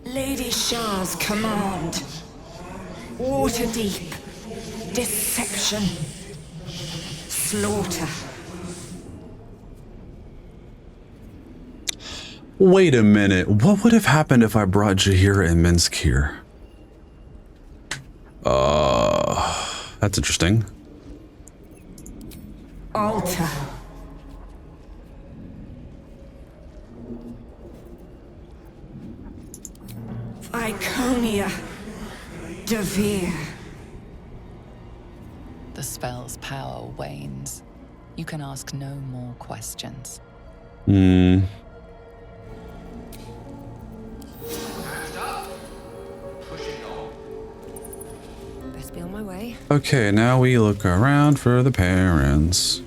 Lady Shah's command. Waterdeep. Deception. Slaughter. Wait a minute, what would have happened if I brought Jaheira and Minsk here? That's interesting. Altar. Iconia. Devere. The spell's power wanes. You can ask no more questions. Best be on my way. Okay, now we look around for the parents.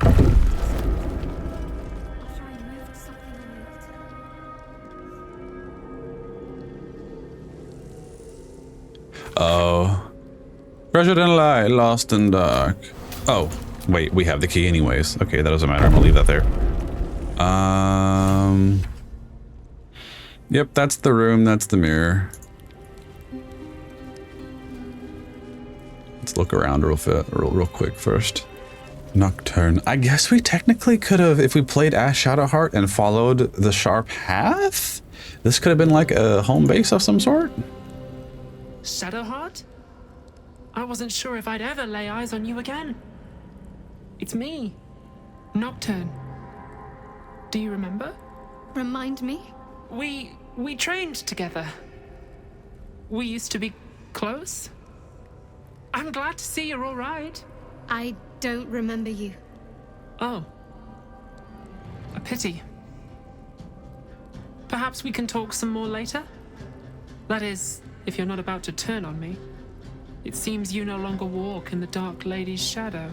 After I moved something on the altar. Oh. Treasured in light, lost in dark. Oh, wait, we have the key anyways. Okay, that doesn't matter. I'm gonna leave that there. Yep, that's the room, that's the mirror. Let's look around real quick first. Nocturne. I guess we technically could have, if we played Ash Shadowheart and followed the sharp path, this could have been like a home base of some sort. Shadowheart? I wasn't sure if I'd ever lay eyes on you again. It's me, Nocturne. Do you remember? Remind me? We trained together. We used to be close. I'm glad to see you're all right. I don't remember you. Oh. A pity. Perhaps we can talk some more later? That is, if you're not about to turn on me. It seems you no longer walk in the Dark Lady's shadow.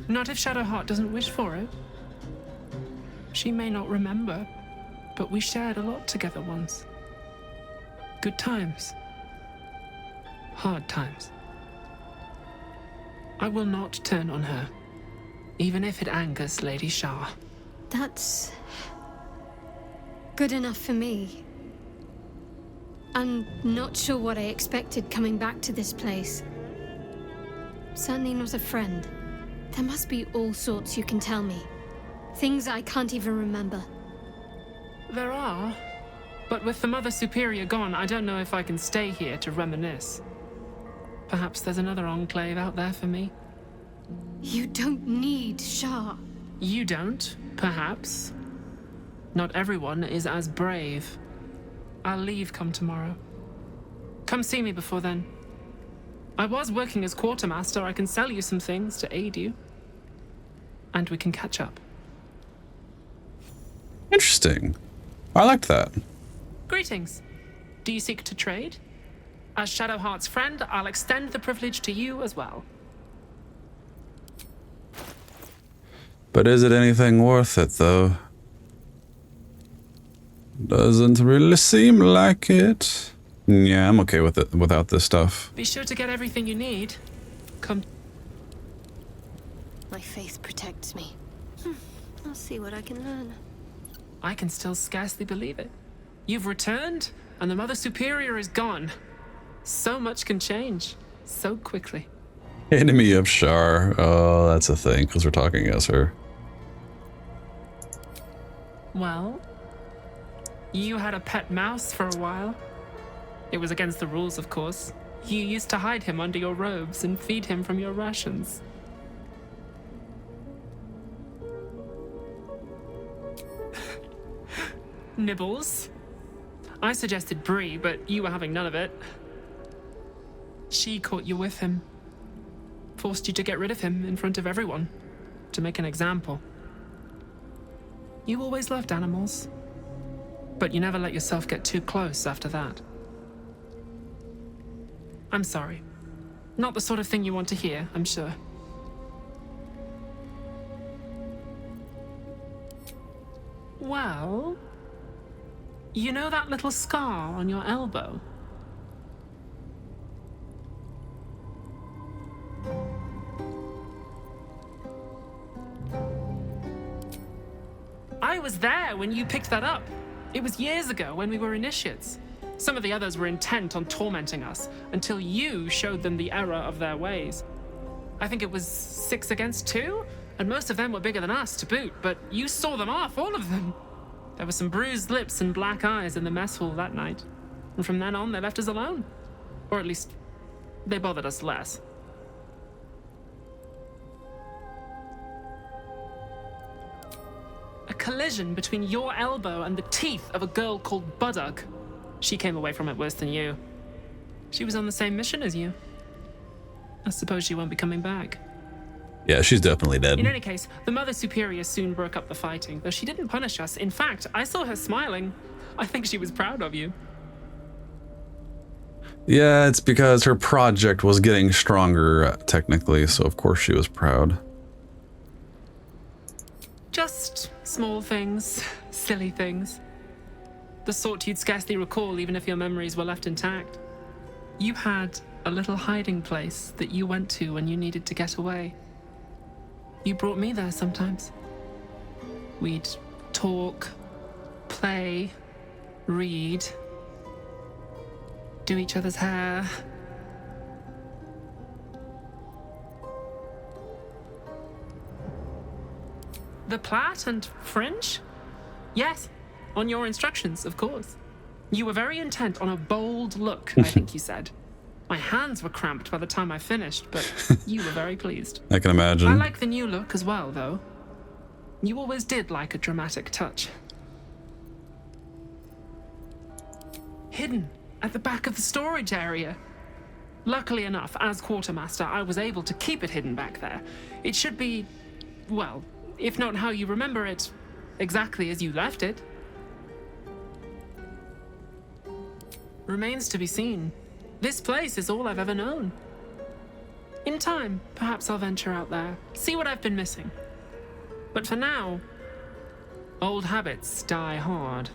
Not if Shadowheart doesn't wish for it. She may not remember, but we shared a lot together once. Good times. Hard times. I will not turn on her, even if it angers Lady Shah. That's good enough for me. I'm not sure what I expected coming back to this place. Certainly not a friend. There must be all sorts you can tell me. Things I can't even remember. There are, But with the Mother Superior gone, I don't know if I can stay here to reminisce. Perhaps there's another enclave out there for me. You don't need Shah. You don't, perhaps. Not everyone is as brave. I'll leave come tomorrow. Come see me before then. I was working as quartermaster. I can sell you some things to aid you. And we can catch up. Interesting. I liked that. Greetings. Do you seek to trade? As Shadowheart's friend, I'll extend the privilege to you as well. But is it anything worth it, though? Doesn't really seem like it. Yeah, I'm okay with it without this stuff. Be sure to get everything you need. Come. My faith protects me. I'll see what I can learn. I can still scarcely believe it. You've returned, and the Mother Superior is gone. So much can change, so quickly. Enemy of Shar. Oh, that's a thing, because we're talking as her. Well, you had a pet mouse for a while. It was against the rules, of course. You used to hide him under your robes and feed him from your rations. Nibbles. I suggested Bree, but you were having none of it. She caught you with him. Forced you to get rid of him in front of everyone. To make an example. You always loved animals. But you never let yourself get too close after that. I'm sorry. Not the sort of thing you want to hear, I'm sure. Well... You know that little scar on your elbow? I was there when you picked that up. It was years ago when we were initiates. Some of the others were intent on tormenting us until you showed them the error of their ways. I think it was 6 against 2, and most of them were bigger than us to boot, but you saw them off, all of them. There were some bruised lips and black eyes in the mess hall that night. And from then on, they left us alone. Or at least, they bothered us less. A collision between your elbow and the teeth of a girl called Buddock. She came away from it worse than you. She was on the same mission as you. I suppose she won't be coming back. Yeah, she's definitely dead. In any case, the Mother Superior soon broke up the fighting, though she didn't punish us. In fact, I saw her smiling. I think she was proud of you. Yeah, it's because her project was getting stronger, technically, so of course she was proud. Just small things, silly things. The sort you'd scarcely recall even if your memories were left intact. You had a little hiding place that you went to when you needed to get away. You brought me there sometimes. We'd talk, play, read, do each other's hair. The plait and fringe? Yes, on your instructions, of course. You were very intent on a bold look, I think you said. My hands were cramped by the time I finished, but you were very pleased. I can imagine. I like the new look as well, though. You always did like a dramatic touch. Hidden at the back of the storage area. Luckily enough, as quartermaster, I was able to keep it hidden back there. It should be, well, if not how you remember it, exactly as you left it. Remains to be seen. This place is all I've ever known. In time, perhaps I'll venture out there, see what I've been missing. But for now, old habits die hard.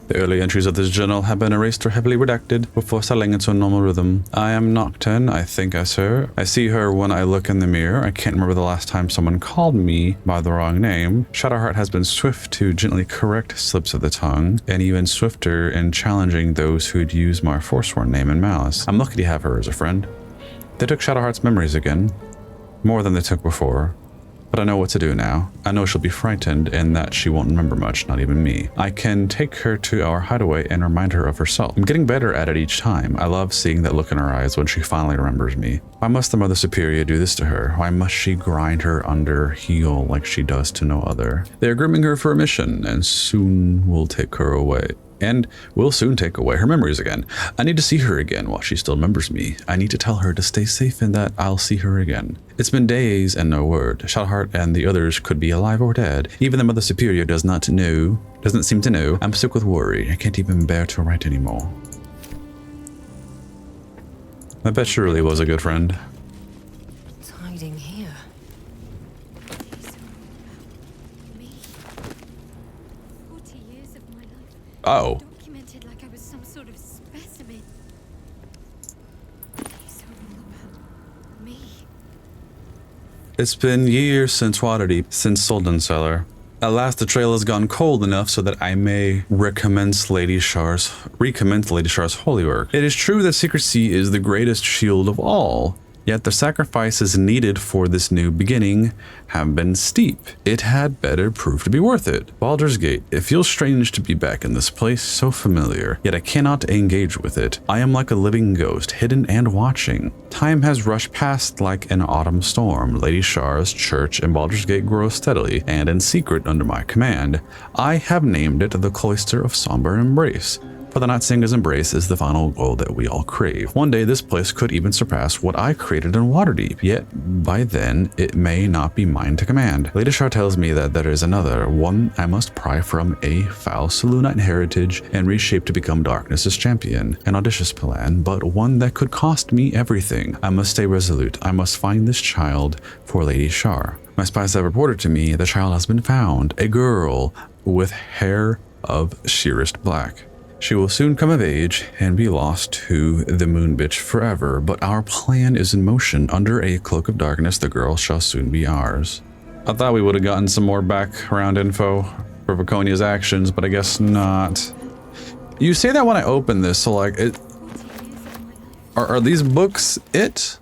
The early entries of this journal have been erased or heavily redacted before settling into a normal rhythm. I am Nocturne, I think I see her. I see her when I look in the mirror. I can't remember the last time someone called me by the wrong name. Shadowheart has been swift to gently correct slips of the tongue, and even swifter in challenging those who'd use my forsworn name in malice. I'm lucky to have her as a friend. They took Shadowheart's memories again, more than they took before. But I know what to do now. I know she'll be frightened and that she won't remember much, not even me. I can take her to our hideaway and remind her of herself. I'm getting better at it each time. I love seeing that look in her eyes when she finally remembers me. Why must the Mother Superior do this to her? Why must she grind her under heel like she does to no other? They are grooming her for a mission and soon will take her away. And will soon take away her memories again. I need to see her again while she still remembers me. I need to tell her to stay safe and that I'll see her again. It's been days and no word. Shadowheart and the others could be alive or dead. Even the Mother Superior doesn't seem to know. I'm sick with worry. I can't even bear to write anymore. I bet she really was a good friend. What's hiding here? Me. 40 years of my life. Oh. Documented like I was some sort of specimen. These are all about me. It's been years since Waterdeep, since Soldenseller. At last the trail has gone cold enough so that I may recommence Lady Shar's holy work. It is true that secrecy is the greatest shield of all, yet the sacrifices needed for this new beginning have been steep. It had better prove to be worth it. Baldur's Gate, it feels strange to be back in this place, so familiar, yet I cannot engage with it. I am like a living ghost, hidden and watching. Time has rushed past like an autumn storm. Lady Shar's church in Baldur's Gate grows steadily and in secret under my command. I have named it the Cloister of Somber Embrace. For the Night Singer's embrace is the final goal that we all crave. One day this place could even surpass what I created in Waterdeep, yet by then it may not be mine to command. Lady Shar tells me that there is another, one I must pry from a foul Selûnite heritage and reshape to become Darkness's champion. An audacious plan, but one that could cost me everything. I must stay resolute. I must find this child for Lady Shar. My spies have reported to me the child has been found, a girl with hair of sheerest black. She will soon come of age and be lost to the moon bitch forever, but our plan is in motion. Under a cloak of darkness, the girl shall soon be ours. I thought we would have gotten some more background info for Viconia's actions, but I guess not. You say that when I open this, so like, are these books it?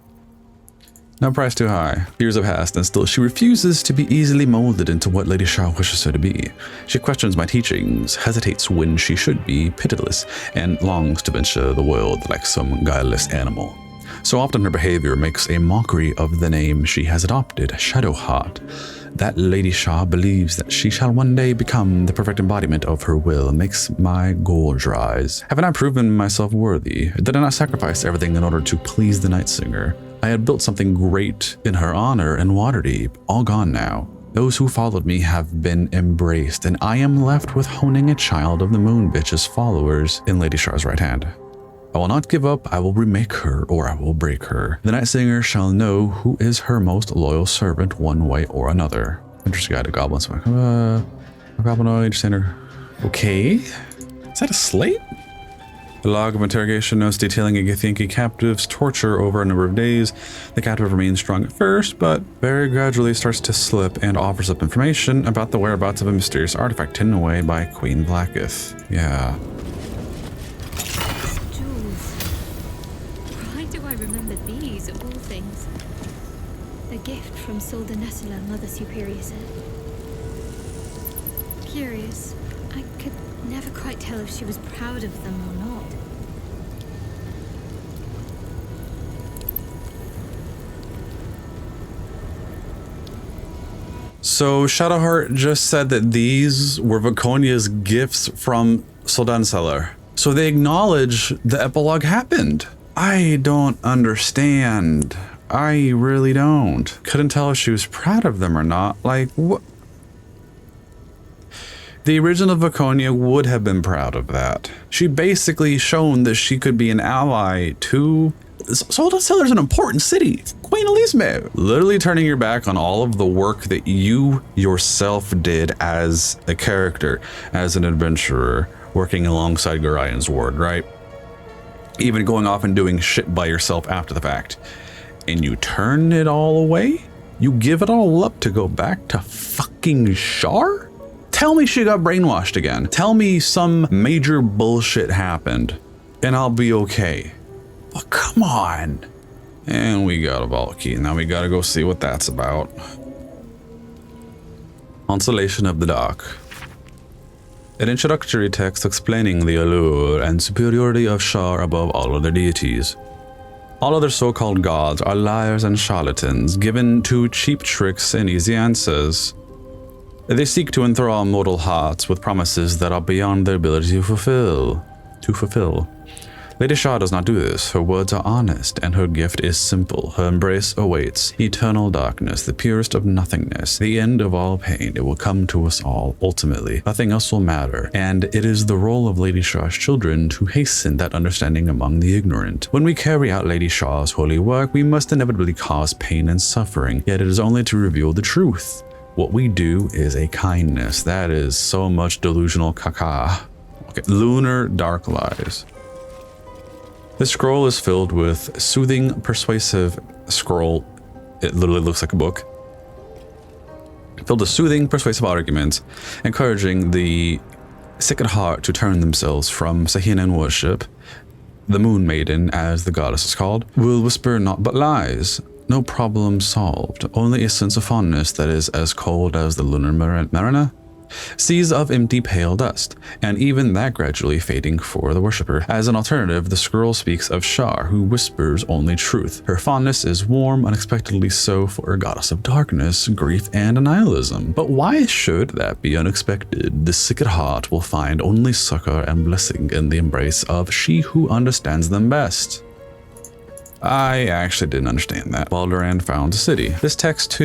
No price too high. Years have passed, and still she refuses to be easily molded into what Lady Shar wishes her to be. She questions my teachings, hesitates when she should be pitiless, and longs to venture the world like some guileless animal. So often her behavior makes a mockery of the name she has adopted, Shadowheart. That Lady Shar believes that she shall one day become the perfect embodiment of her will makes my gorge rise. Haven't I proven myself worthy? Did I not sacrifice everything in order to please the Night Singer? I had built something great in her honor in Waterdeep, all gone now. Those who followed me have been embraced, and I am left with honing a child of the Moon Bitch's followers in Lady Shar's right hand. I will not give up. I will remake her, or I will break her. The Night Singer shall know who is her most loyal servant one way or another. Interest Guide to Goblins. Goblinoid Center. Okay. Is that a slate? The log of interrogation notes detailing a Githyanki captive's torture over a number of days. The captive remains strong at first, but very gradually starts to slip and offers up information about the whereabouts of a mysterious artifact hidden away by Queen Blacketh. Yeah. Jewels. Why do I remember these of all things? A gift from Soldenseller, Mother Superior said. Curious. I could never quite tell if she was proud of them or not. So Shadowheart just said that these were Viconia's gifts from Soldenseller. So they acknowledge the epilogue happened. I don't understand. I really don't. Couldn't tell if she was proud of them or not. Like, what? The original Viconia would have been proud of that. She basically shown that she could be an ally to... Soldenseller's an important city. Queen Elizabeth. Literally turning your back on all of the work that you yourself did as a character, as an adventurer, working alongside Gorian's ward, right? Even going off and doing shit by yourself after the fact. And you turn it all away? You give it all up to go back to fucking Shar? Tell me she got brainwashed again. Tell me some major bullshit happened and I'll be okay. But come on. And we got a vault key. Now we gotta go see what that's about. Consolation of the Dark. An introductory text explaining the allure and superiority of Shar above all other deities. All other so-called gods are liars and charlatans, given to cheap tricks and easy answers. They seek to enthrall mortal hearts with promises that are beyond their ability to fulfill. Lady Shar does not do this. Her words are honest, and her gift is simple. Her embrace awaits eternal darkness, the purest of nothingness, the end of all pain. It will come to us all, ultimately. Nothing else will matter, and it is the role of Lady Shar's children to hasten that understanding among the ignorant. When we carry out Lady Shar's holy work, we must inevitably cause pain and suffering, yet it is only to reveal the truth. What we do is a kindness. That is so much delusional caca. Okay, lunar dark lies. This scroll is filled with soothing, persuasive scroll. It literally looks like a book. Filled with soothing, persuasive arguments, encouraging the sick at heart to turn themselves from Sahinan worship. The Moon Maiden, as the goddess is called, will whisper naught but lies. No problem solved, only a sense of fondness that is as cold as the lunar marina. Seas of empty pale dust, and even that gradually fading for the worshipper. As an alternative, the scroll speaks of Shar, who whispers only truth. Her fondness is warm, unexpectedly so for a goddess of darkness, grief, and nihilism. But why should that be unexpected? The sick at heart will find only succor and blessing in the embrace of she who understands them best. I actually didn't understand that. Balduran found a city. This text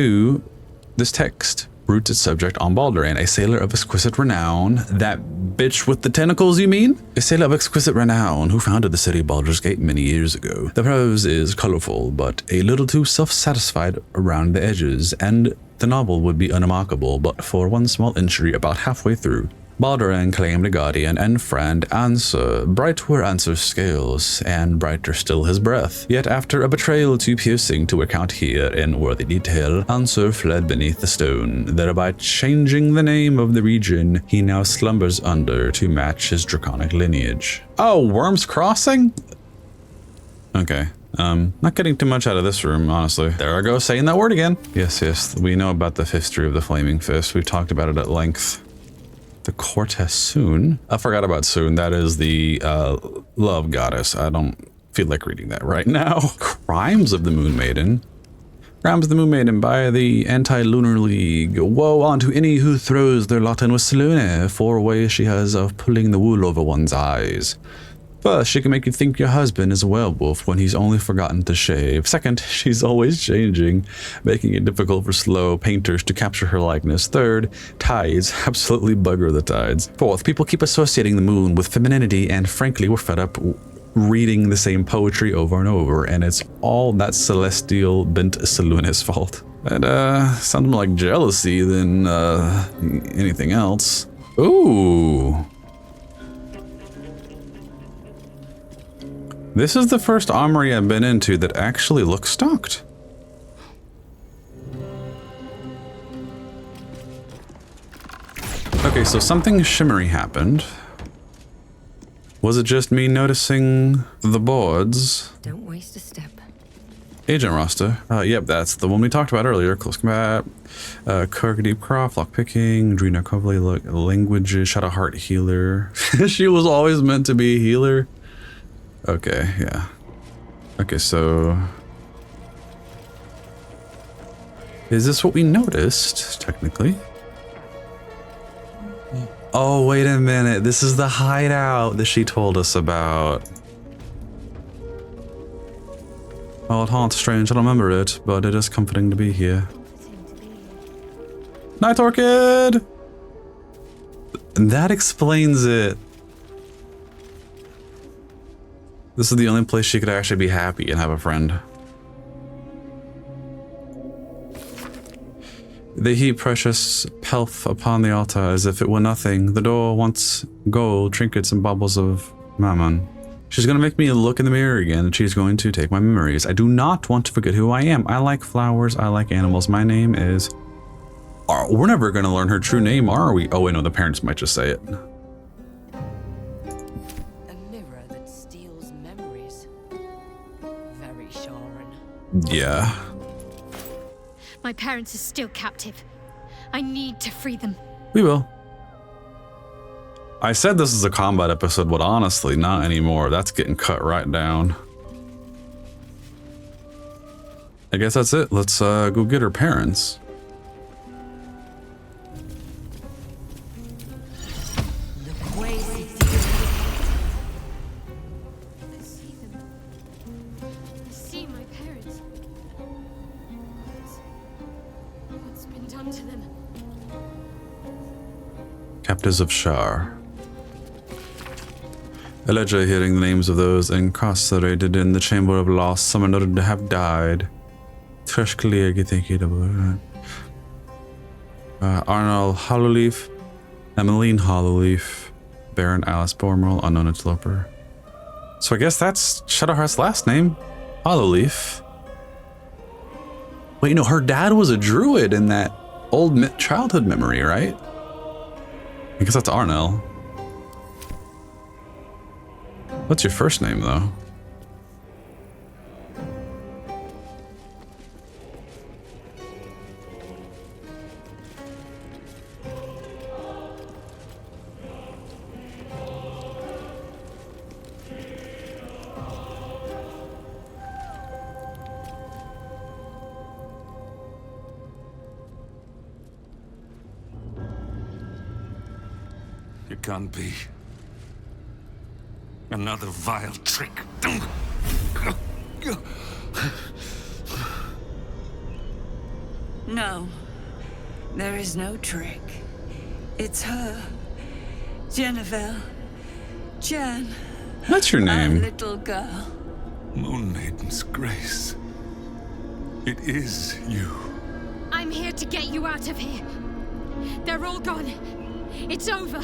roots its subject on Balduran, a sailor of exquisite renown. That bitch with the tentacles, you mean? A sailor of exquisite renown who founded the city of Baldur's Gate many years ago. The prose is colorful, but a little too self-satisfied around the edges, and the novel would be unremarkable but for one small injury about halfway through. Balduran claimed a guardian and friend, Answer. Bright were Answer's scales, and brighter still his breath. Yet after a betrayal too piercing to recount here in worthy detail, Answer fled beneath the stone, thereby changing the name of the region he now slumbers under to match his draconic lineage. Oh, Worm's Crossing? Okay. Not getting too much out of this room, honestly. There I go, saying that word again. Yes, we know about the history of the Flaming Fist. We've talked about it at length. The Cortez Soon. I forgot about Soon. That is the love goddess. I don't feel like reading that right now. Crimes of the Moon Maiden. Crimes of the Moon Maiden by the Anti-Lunar League. Woe unto any who throws their lot in with Selune. 4 ways she has of pulling the wool over one's eyes. First, she can make you think your husband is a werewolf when he's only forgotten to shave. Second, she's always changing, making it difficult for slow painters to capture her likeness. Third, tides absolutely bugger the tides. Fourth, people keep associating the moon with femininity, and frankly, we're fed up reading the same poetry over and over, and it's all that celestial bent Selune's fault. That sounds more like jealousy than anything else. Ooh. This is the first armory I've been into that actually looks stocked. Okay, so something shimmery happened. Was it just me noticing the boards? Don't waste a step. Agent roster. Yep, that's the one we talked about earlier. Close combat, Kirk Deep Croft, lockpicking, Drina Coverley, languages, Shadow Heart healer. She was always meant to be a healer. Okay, yeah. Okay, so... is this what we noticed, technically? Oh, wait a minute. This is the hideout that she told us about. Well, it haunts strange. I don't remember it, but it is comforting to be here. Night Orchid! That explains it. This is the only place she could actually be happy and have a friend. They heap precious pelf upon the altar as if it were nothing. The door wants gold, trinkets, and baubles of mammon. She's gonna make me look in the mirror again, and she's going to take my memories. I do not want to forget who I am. I like flowers, I like animals. My name is... we're never gonna learn her true name, are we? Oh wait, no, the parents might just say it. Yeah. My parents are still captive. I need to free them. We will. I said this is a combat episode, but honestly, not anymore. That's getting cut right down. I guess that's it. Let's go get her parents. I see them. I see my parents. What's been done to them? Captives of Shar. Elijah, hearing the names of those incarcerated in the Chamber of Loss, some noted to have died. Arnold Hollowleaf, Emmeline Hollowleaf, Baron Alice Bormel, unknown interloper. So I guess that's Shadowheart's last name, Hollowleaf. Wait, no, her dad was a druid in that old childhood memory, right? I guess that's Arnell. What's your first name, though? It can't be. Another vile trick. No, there is no trick. It's her. Jennifer. Jen. That's your name. Our little girl. Moon Maiden's grace. It is you. I'm here to get you out of here. They're all gone. It's over.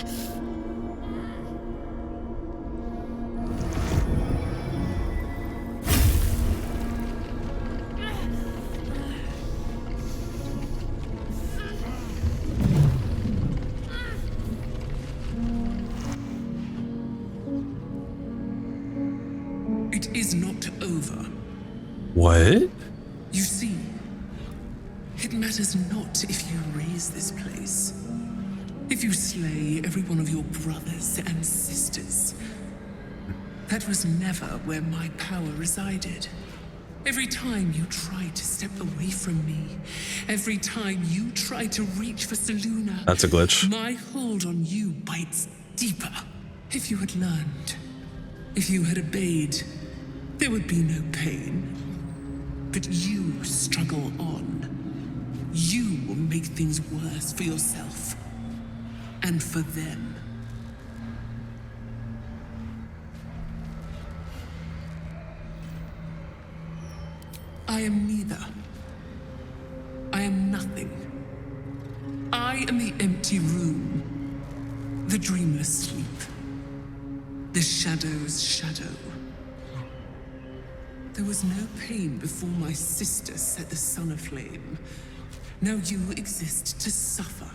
It is not over. What? You see, it matters not if you raise this place. If you slay every one of your brothers and sisters. That was never where my power resided. Every time you tried to step away from me, every time you tried to reach for Selûne, That's a glitch. my hold on you bites deeper. If you had learned, if you had obeyed, there would be no pain. But you struggle on. You will make things worse for yourself. And for them. I am neither. I am nothing. I am the empty room, the dreamless sleep, the shadow's shadow. There was no pain before my sister set the sun aflame. Now you exist to suffer.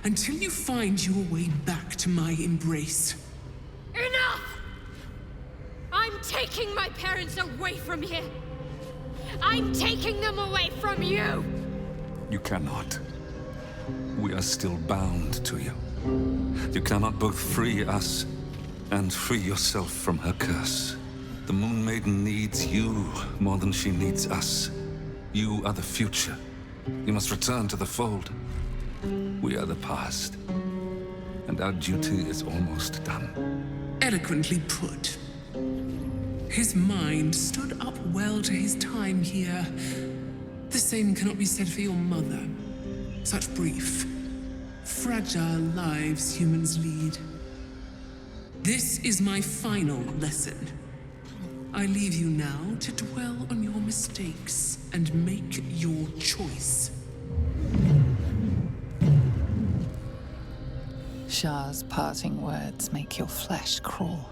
Until you find your way back to my embrace. Enough! I'm taking my parents away from here. I'm taking them away from you. You cannot. We are still bound to you. You cannot both free us and free yourself from her curse. The Moon Maiden needs you more than she needs us. You are the future. You must return to the fold. We are the past, and our duty is almost done. Eloquently put. His mind stood up well to his time here. The same cannot be said for your mother. Such brief, fragile lives humans lead. This is my final lesson. I leave you now to dwell on your mistakes and make your choice. Shar's parting words make your flesh crawl.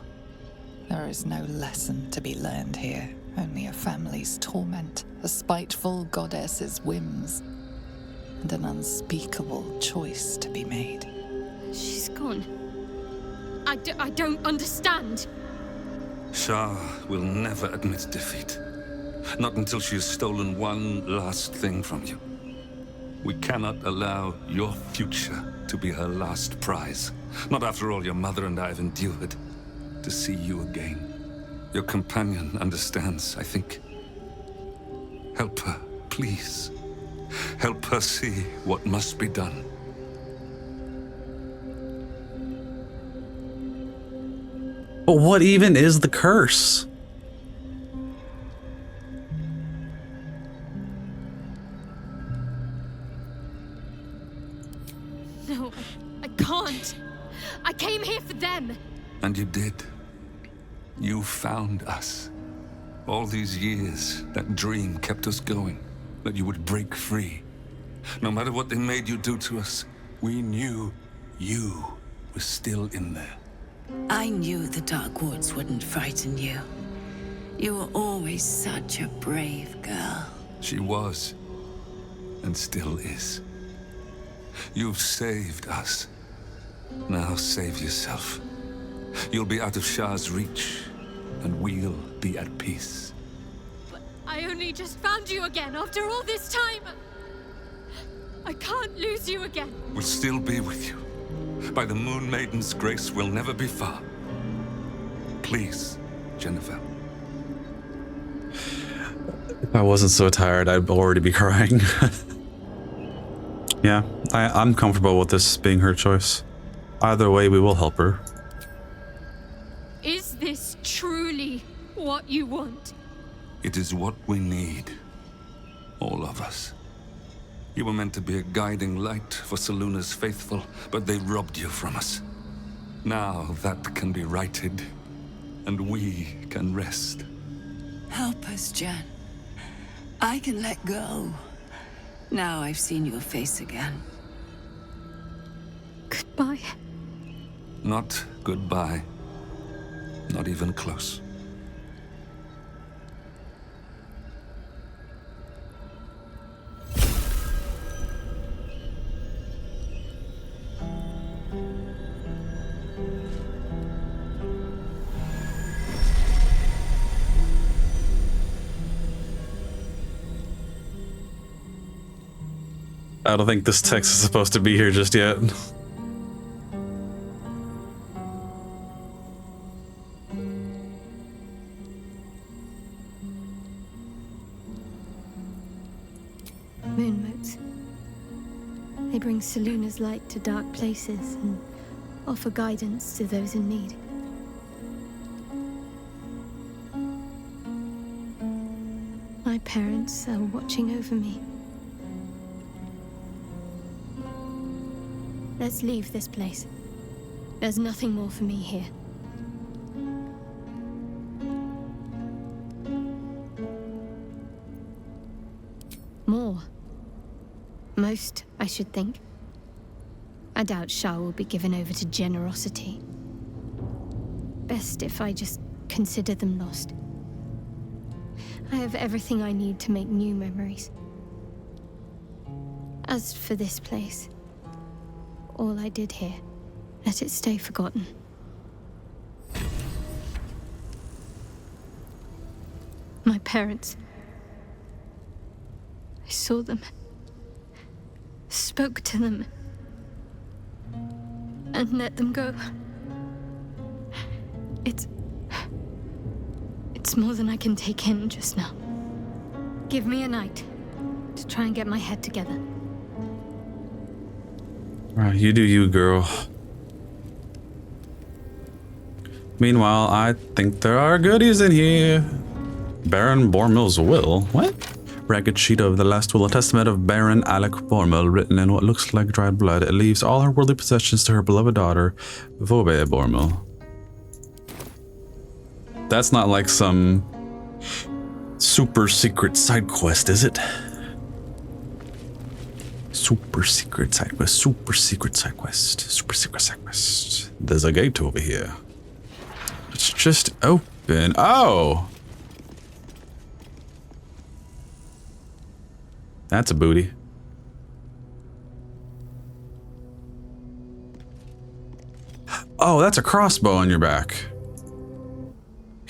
There is no lesson to be learned here, only a family's torment, a spiteful goddess's whims, and an unspeakable choice to be made. She's gone. I don't understand. Shar will never admit defeat. Not until she has stolen one last thing from you. We cannot allow your future to be her last prize. Not after all your mother and I have endured. To see you again. Your companion understands, I think. Help her, please. Help her see what must be done. But what even is the curse? No, I can't. I came here for them. And you did. You found us. All these years, that dream kept us going. That you would break free. No matter what they made you do to us, we knew you were still in there. I knew the Dark Woods wouldn't frighten you. You were always such a brave girl. She was. And still is. You've saved us. Now save yourself. You'll be out of Shah's reach, and we'll be at peace. But I only just found you again after all this time. I can't lose you again. We'll still be with you. By the Moon Maiden's grace, we'll never be far. Please, Jennifer. If I wasn't so tired, I'd already be crying. Yeah, I'm comfortable with this being her choice. Either way, we will help her. Is this truly what you want? It is what we need. All of us. You were meant to be a guiding light for Seluna's faithful, but they robbed you from us. Now that can be righted, and we can rest. Help us, Jen. I can let go. Now I've seen your face again. Goodbye. Not goodbye. Not even close. I don't think this text is supposed to be here just yet. Moon motes. They bring Seluna's light to dark places and offer guidance to those in need. My parents are watching over me. Let's leave this place. There's nothing more for me here. More. Most, I should think. I doubt Shah will be given over to generosity. Best if I just consider them lost. I have everything I need to make new memories. As for this place, all I did here, let it stay forgotten. My parents. I saw them, spoke to them, and let them go. It's more than I can take in just now. Give me a night to try and get my head together. Alright, you do you, girl. Meanwhile, I think there are goodies in here. Baron Bormill's will? What? Ragged sheet of the last will, a testament of Baron Alec Bormill, written in what looks like dried blood. It leaves all her worldly possessions to her beloved daughter, Vobe Bormill. That's not like some super secret side quest, is it? Super secret side quest, super secret side quest, super secret side quest. There's a gate over here. Let's just open. Oh! That's a booty. Oh, that's a crossbow on your back.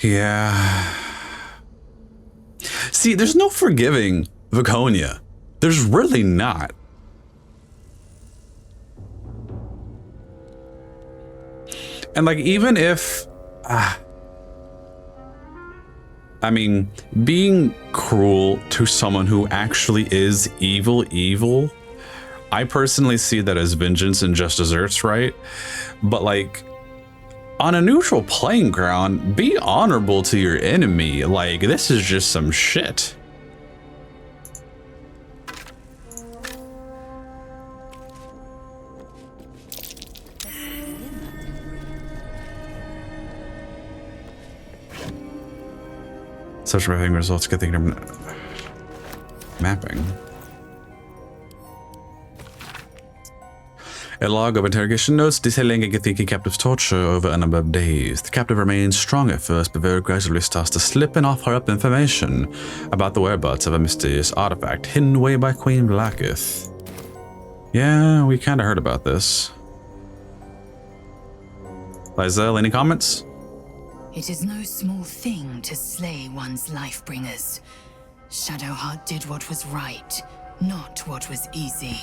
Yeah. See, there's no forgiving Viconia. There's really not. And like, even if, I mean, being cruel to someone who actually is evil, I personally see that as vengeance and just desserts, right? But like, on a neutral playing ground, be honorable to your enemy. Like, this is just some shit. Such mapping results, good thing. Mapping. A log of interrogation notes detailing a Githyanki captive's torture over a number of days. The captive remains strong at first, but very gradually starts to slip and offer up information about the whereabouts of a mysterious artifact hidden away by Queen Blacketh. Yeah, we kind of heard about this. Lae'zel, any comments? It is no small thing to slay one's life-bringers. Shadowheart did what was right, not what was easy.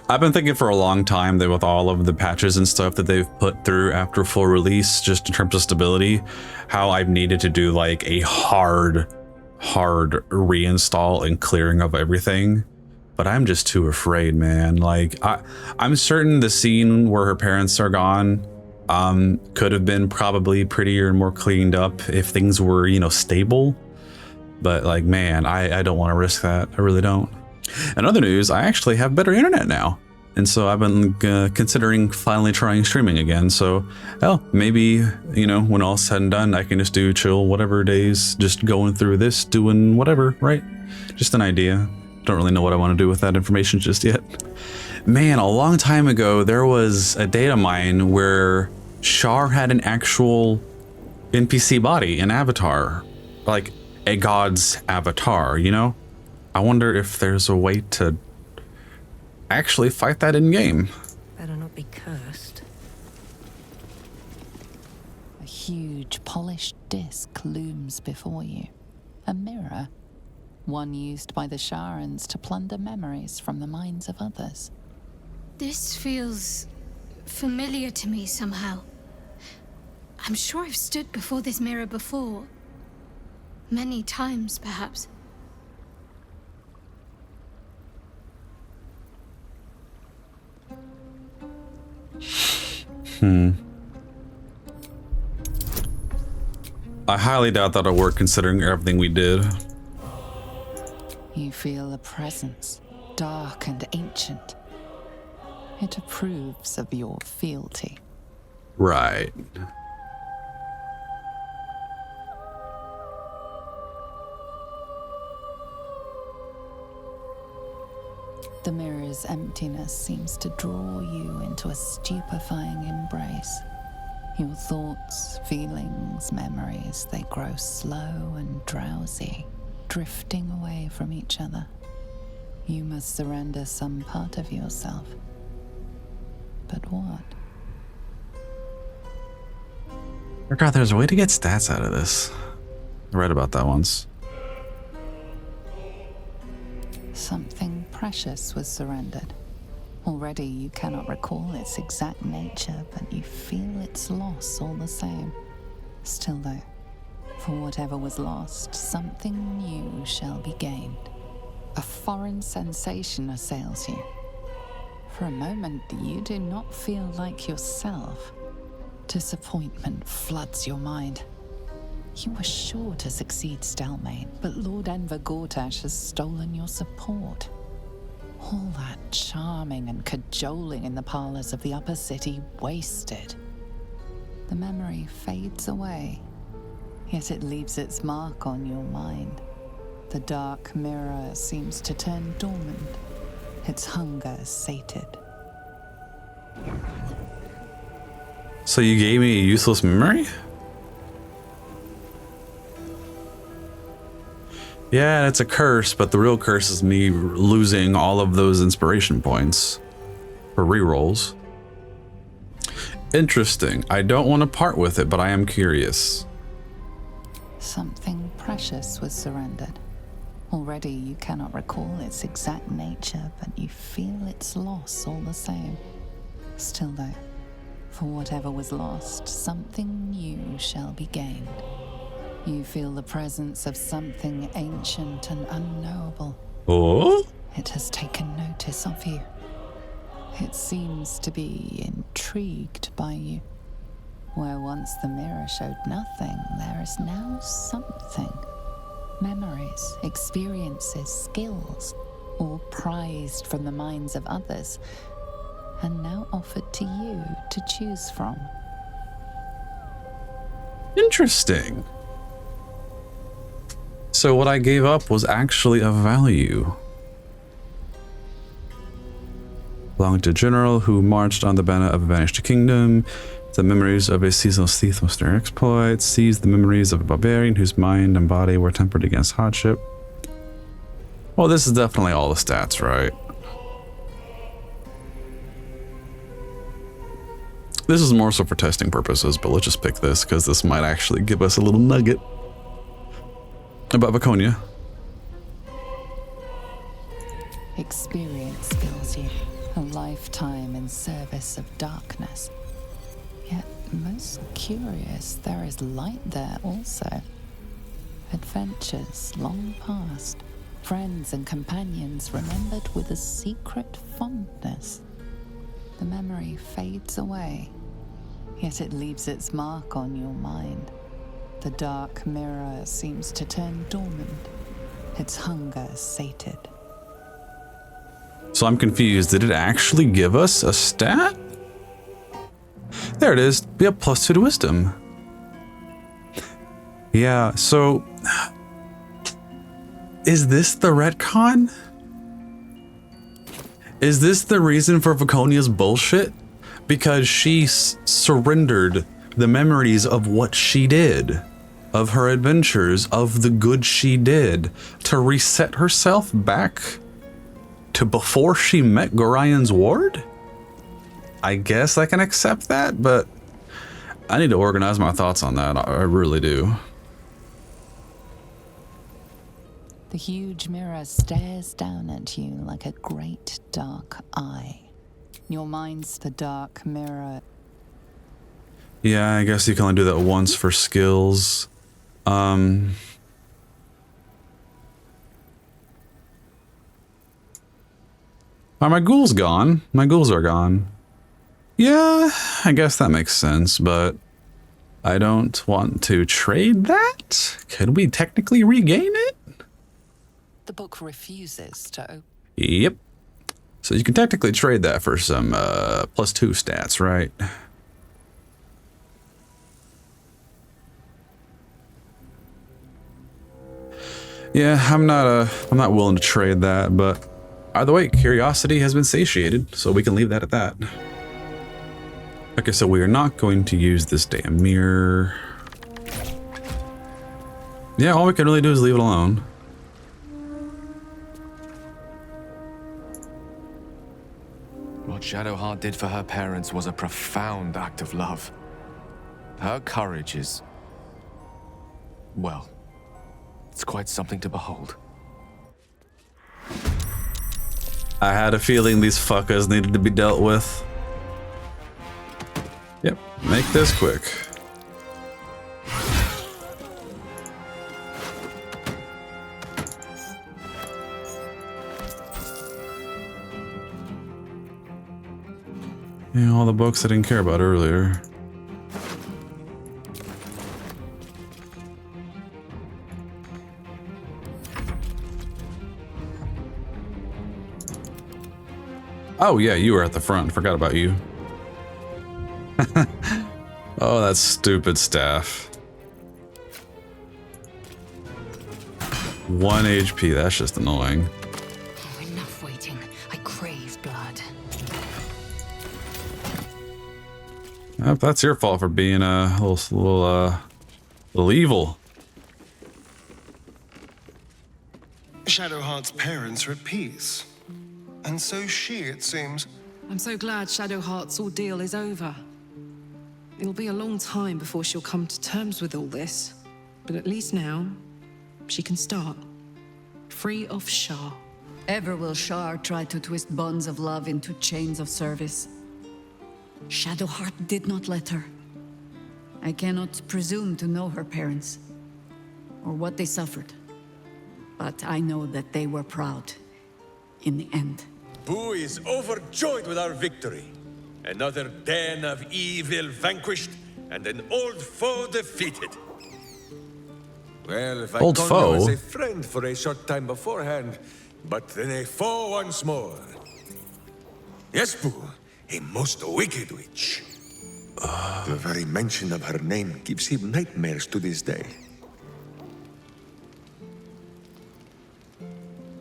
I've been thinking for a long time that with all of the patches and stuff that they've put through after full release, just in terms of stability, how I've needed to do like a hard reinstall and clearing of everything. But I'm just too afraid, man. Like, I'm certain the scene where her parents are gone could have been probably prettier and more cleaned up if things were, you know, stable. But like, man, I don't want to risk that. I really don't. In other news, I actually have better internet now. And so I've been considering finally trying streaming again. So, hell, maybe, you know, when all's said and done, I can just do chill whatever days, just going through this, doing whatever, right? Just an idea. Don't really know what I want to do with that information just yet. Man, a long time ago, there was a data mine where Shar had an actual NPC body, an avatar, like a god's avatar, you know? I wonder if there's a way to actually fight that in game. Better not be cursed. A huge polished disc looms before you. A mirror. One used by the Sharans to plunder memories from the minds of others. This feels familiar to me somehow. I'm sure I've stood before this mirror before. Many times, perhaps. I highly doubt that'll work considering everything we did. You feel a presence, dark and ancient. It approves of your fealty. Right. The mirror's emptiness seems to draw you into a stupefying embrace. Your thoughts, feelings, memories, they grow slow and drowsy, drifting away from each other. You must surrender some part of yourself. But what? I forgot there's a way to get stats out of this. I read about that once. Something precious was surrendered. Already you cannot recall its exact nature, but you feel its loss all the same. Still though, for whatever was lost, something new shall be gained. A foreign sensation assails you. For a moment, you do not feel like yourself. Disappointment floods your mind. You were sure to succeed, Stelmane, but Lord Enver Gortash has stolen your support. All that charming and cajoling in the parlors of the upper city wasted. The memory fades away, yet it leaves its mark on your mind. The dark mirror seems to turn dormant, its hunger sated. So you gave me a useless memory? Yeah, it's a curse, but the real curse is me losing all of those inspiration points for rerolls. Interesting. I don't want to part with it, but I am curious. Something precious was surrendered. Already you cannot recall its exact nature, but you feel its loss all the same. Still though, for whatever was lost, something new shall be gained. You feel the presence of something ancient and unknowable. Oh? It has taken notice of you. It seems to be intrigued by you. Where once the mirror showed nothing, there is now something. Memories, experiences, skills, all prized from the minds of others, and now offered to you to choose from. Interesting. So what I gave up was actually of value. Belonged to a general who marched on the banner of a vanished kingdom. The memories of a seasonal thief most their exploits. Seized the memories of a barbarian whose mind and body were tempered against hardship. Well, this is definitely all the stats, right? This is more so for testing purposes, but let's just pick this because this might actually give us a little nugget about Viconia. Experience fills you, a lifetime in service of darkness. Yet, most curious, there is light there also. Adventures long past, friends and companions remembered with a secret fondness. The memory fades away, yet it leaves its mark on your mind. The dark mirror seems to turn dormant, its hunger sated. So I'm confused. Did it actually give us a stat? There it is. We have +2 to wisdom. Yeah, so is this the retcon? Is this the reason for Viconia's bullshit? Because she surrendered the memories of what she did, of her adventures, of the good she did, to reset herself back to before she met Gorian's ward? I guess I can accept that, but I need to organize my thoughts on that. I really do. The huge mirror stares down at you like a great dark eye. Your mind's the dark mirror. Yeah, I guess you can only do that once for skills. Are my ghouls gone? My ghouls are gone. Yeah, I guess that makes sense, but I don't want to trade that. Could we technically regain it? The book refuses to open. Yep. So you can technically trade that for some +2 stats, right? Yeah, I'm not willing to trade that, but either way, curiosity has been satiated, so we can leave that at that. Okay, so we are not going to use this damn mirror. Yeah, all we can really do is leave it alone. What Shadowheart did for her parents was a profound act of love. Her courage is, well, it's quite something to behold. I had a feeling these fuckers needed to be dealt with. Yep, make this quick. Yeah, all the books I didn't care about earlier. Oh yeah, you were at the front. Forgot about you. Oh, that stupid staff. 1 HP, that's just annoying. Oh, enough waiting. I crave blood. That's your fault for being a little evil. Shadowheart's parents are at peace. And so she, it seems. I'm so glad Shadowheart's ordeal is over. It'll be a long time before she'll come to terms with all this, but at least now, she can start. Free of Shah. Ever will Shah try to twist bonds of love into chains of service. Shadowheart did not let her. I cannot presume to know her parents, or what they suffered. But I know that they were proud, in the end. Boo is overjoyed with our victory. Another den of evil vanquished, and an old foe defeated. Well, if Old Iconia foe? was a friend for a short time beforehand, but then a foe once more. Yes, Boo, a most wicked witch. The very mention of her name gives him nightmares to this day.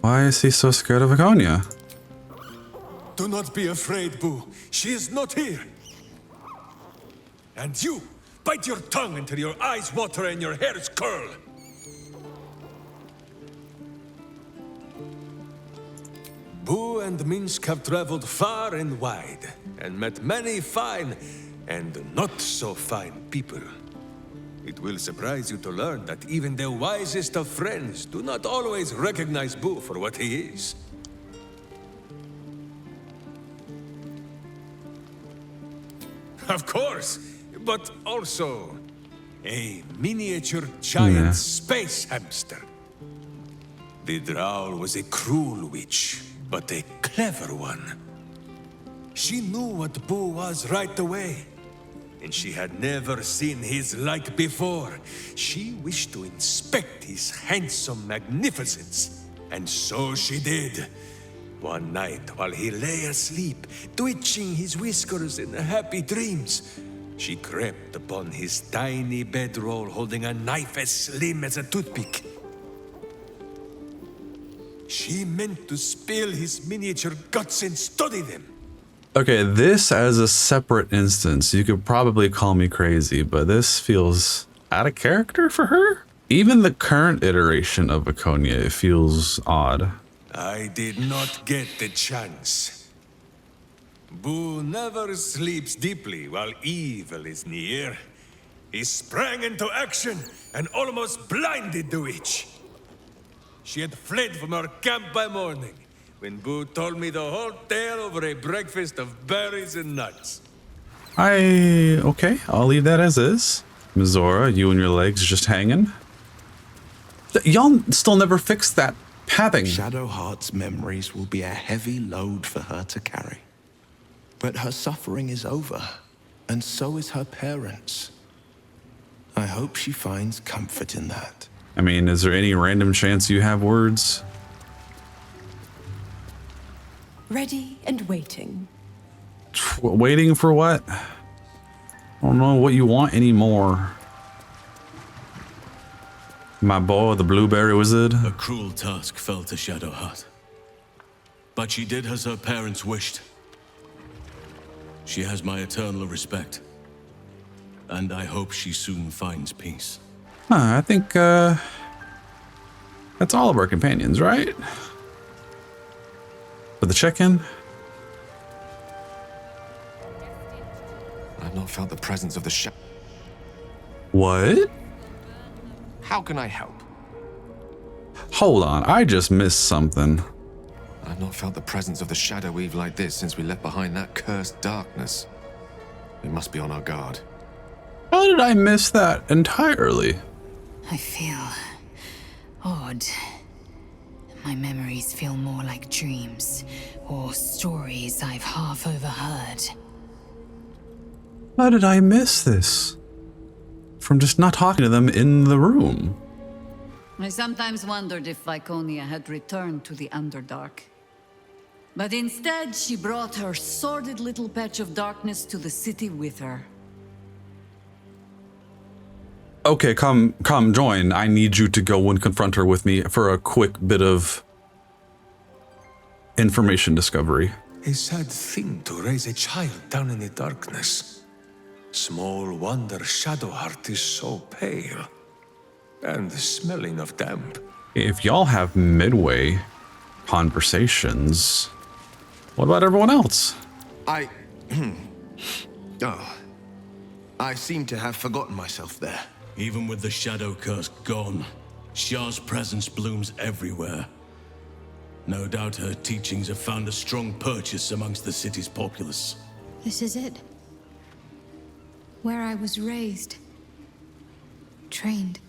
Why is he so scared of Iconia? Do not be afraid, Boo. She is not here. And you, bite your tongue until your eyes water and your hairs curl. Boo and Minsk have traveled far and wide, and met many fine and not so fine people. It will surprise you to learn that even the wisest of friends do not always recognize Boo for what he is. Of course, but also a miniature giant space hamster. The Drow was a cruel witch, but a clever one. She knew what Boo was right away, and she had never seen his like before. She wished to inspect his handsome magnificence, and so she did. One night, while he lay asleep, twitching his whiskers in happy dreams, she crept upon his tiny bedroll holding a knife as slim as a toothpick. She meant to spill his miniature guts and study them. Okay, this as a separate instance, you could probably call me crazy, but this feels out of character for her? Even the current iteration of Iconia, it feels odd. I did not get the chance. Boo never sleeps deeply while evil is near. He sprang into action and almost blinded the witch. She had fled from our camp by morning, when Boo told me the whole tale over a breakfast of berries and nuts. Okay, I'll leave that as is. Mizora, you and your legs just hanging. Y'all still never fixed that padding. Shadowheart's memories will be a heavy load for her to carry. But her suffering is over, and so is her parents'. I hope she finds comfort in that. I mean, is there any random chance you have words? Ready and waiting. Waiting for what? I don't know what you want anymore. My boy, the blueberry wizard. A cruel task fell to Shadowheart. But she did as her parents wished. She has my eternal respect. And I hope she soon finds peace. I think, that's all of our companions, right? For the check-in? I've not felt the presence of the shadow. What? How can I help? Hold on, I just missed something. I've not felt the presence of the Shadow Weave like this since we left behind that cursed darkness. We must be on our guard. How did I miss that entirely? I feel odd. My memories feel more like dreams or stories I've half overheard. How did I miss this? From just not talking to them in the room. I sometimes wondered if Iconia had returned to the Underdark. But instead, she brought her sordid little patch of darkness to the city with her. Okay, come join. I need you to go and confront her with me for a quick bit of information discovery. A sad thing to raise a child down in the darkness. Small wonder Shadowheart is so pale and smelling of damp. If y'all have midway conversations, what about everyone else? I seem to have forgotten myself there. Even with the shadow curse gone, Shah's presence blooms everywhere. No doubt her teachings have found a strong purchase amongst the city's populace. This is it. Where I was raised. Trained.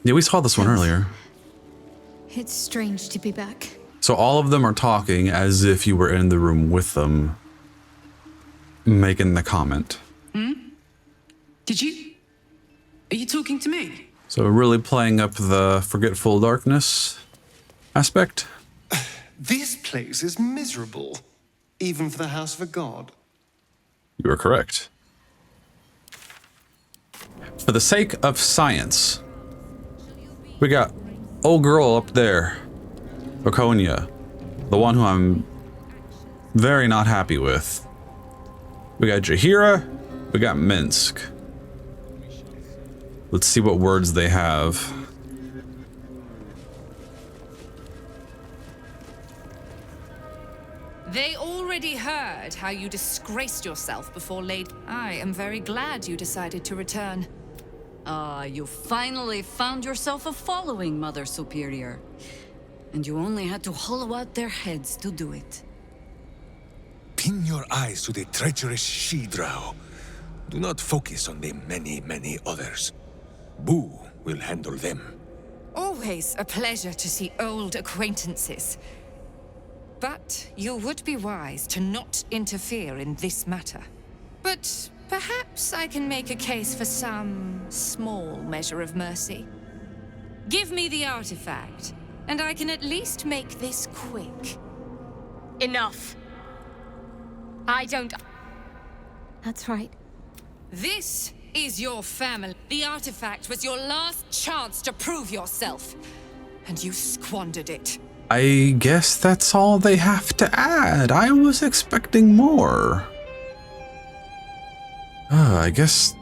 Yeah, we saw this one earlier. It's strange to be back. So all of them are talking as if you were in the room with them, making the comment. Did you? Are you talking to me? So really playing up the forgetful darkness aspect. This place is miserable, even for the house of a god. You are correct. For the sake of science, we got old girl up there, Laconia, the one who I'm very not happy with. We got Jaheira, we got Minsk. Let's see what words they have. They already heard how you disgraced yourself before I am very glad you decided to return. You finally found yourself a following, Mother Superior. And you only had to hollow out their heads to do it. Pin your eyes to the treacherous she-drow. Do not focus on the many, many others. Boo will handle them. Always a pleasure to see old acquaintances. But you would be wise to not interfere in this matter. But perhaps I can make a case for some small measure of mercy. Give me the artifact, and I can at least make this quick. Enough. I don't... That's right. This is your family. The artifact was your last chance to prove yourself, and you squandered it. I guess that's all they have to add. I was expecting more. I guess...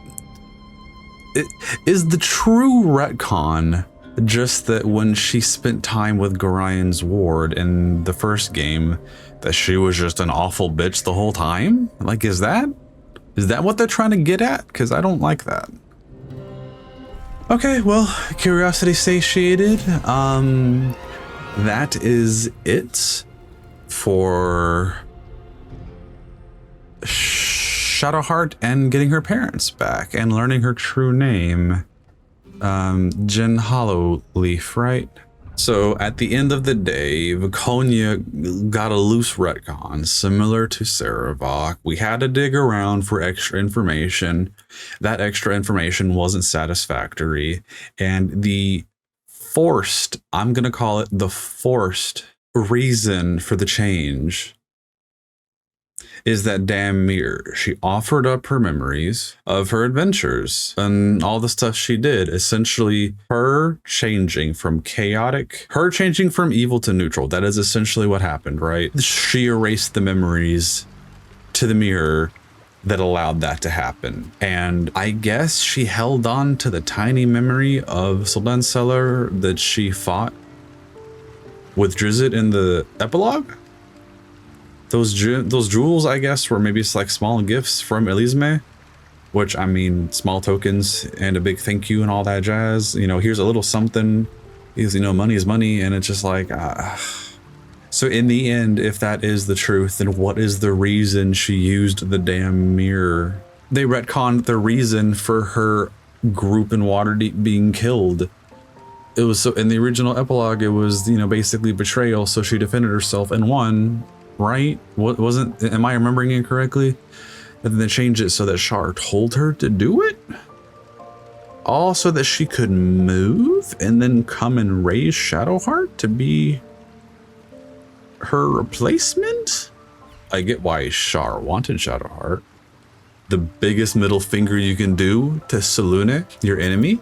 Is the true retcon just that when she spent time with Gorion's ward in the first game, that she was just an awful bitch the whole time? Like, is that what they're trying to get at? Because I don't like that. Okay, well, curiosity satiated. That is it for Shadowheart and getting her parents back and learning her true name. Jen Hollowleaf, right? So at the end of the day, Viconia got a loose retcon similar to Saravok. We had to dig around for extra information. That extra information wasn't satisfactory, and the forced, I'm gonna call it the forced reason for the change is that damn mirror. She offered up her memories of her adventures and all the stuff she did. Essentially, her changing from chaotic, her changing from evil to neutral. That is essentially what happened, right? She erased the memories to the mirror that allowed that to happen. And I guess she held on to the tiny memory of Soldanceller that she fought with Drizzt in the epilogue. Those jewels, I guess, were maybe like small gifts from Elisme, which, I mean, small tokens and a big thank you and all that jazz. You know, here's a little something, because, you know, money is money, and it's just like, So in the end, if that is the truth, then what is the reason she used the damn mirror? They retconned the reason for her group in Waterdeep being killed. It was so in the original epilogue, it was, you know, basically betrayal, so she defended herself and won. Right? What wasn't? Am I remembering it correctly? And then they changed it so that Shar told her to do it, all so that she could move and then come and raise Shadowheart to be her replacement. I get why Shar wanted Shadowheart. The biggest middle finger you can do to Selûne, your enemy,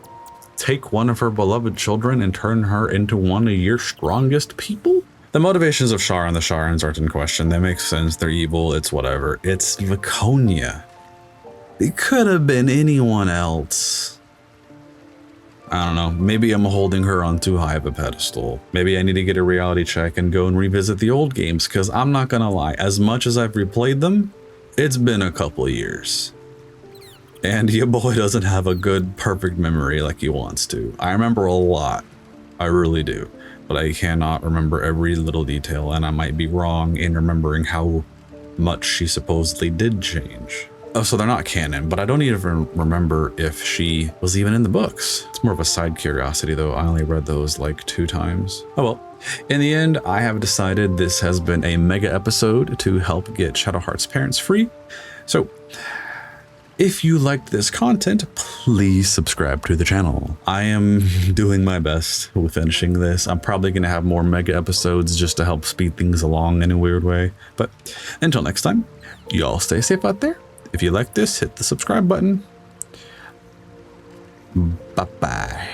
take one of her beloved children and turn her into one of your strongest people. The motivations of Shar and the Sharans aren't in question. They make sense. They're evil. It's whatever. It's Viconia. It could have been anyone else. I don't know. Maybe I'm holding her on too high of a pedestal. Maybe I need to get a reality check and go and revisit the old games, because I'm not going to lie. As much as I've replayed them, it's been a couple of years. And your boy doesn't have a good, perfect memory like he wants to. I remember a lot. I really do. But I cannot remember every little detail, and I might be wrong in remembering how much she supposedly did change. Oh, so they're not canon, but I don't even remember if she was even in the books. It's more of a side curiosity, though. I only read those like 2 times. Oh well. In the end, I have decided this has been a mega episode to help get Shadowheart's parents free. So, if you liked this content, please subscribe to the channel. I am doing my best with finishing this. I'm probably going to have more mega episodes just to help speed things along in a weird way. But until next time, y'all stay safe out there. If you like this, hit the subscribe button. Bye-bye.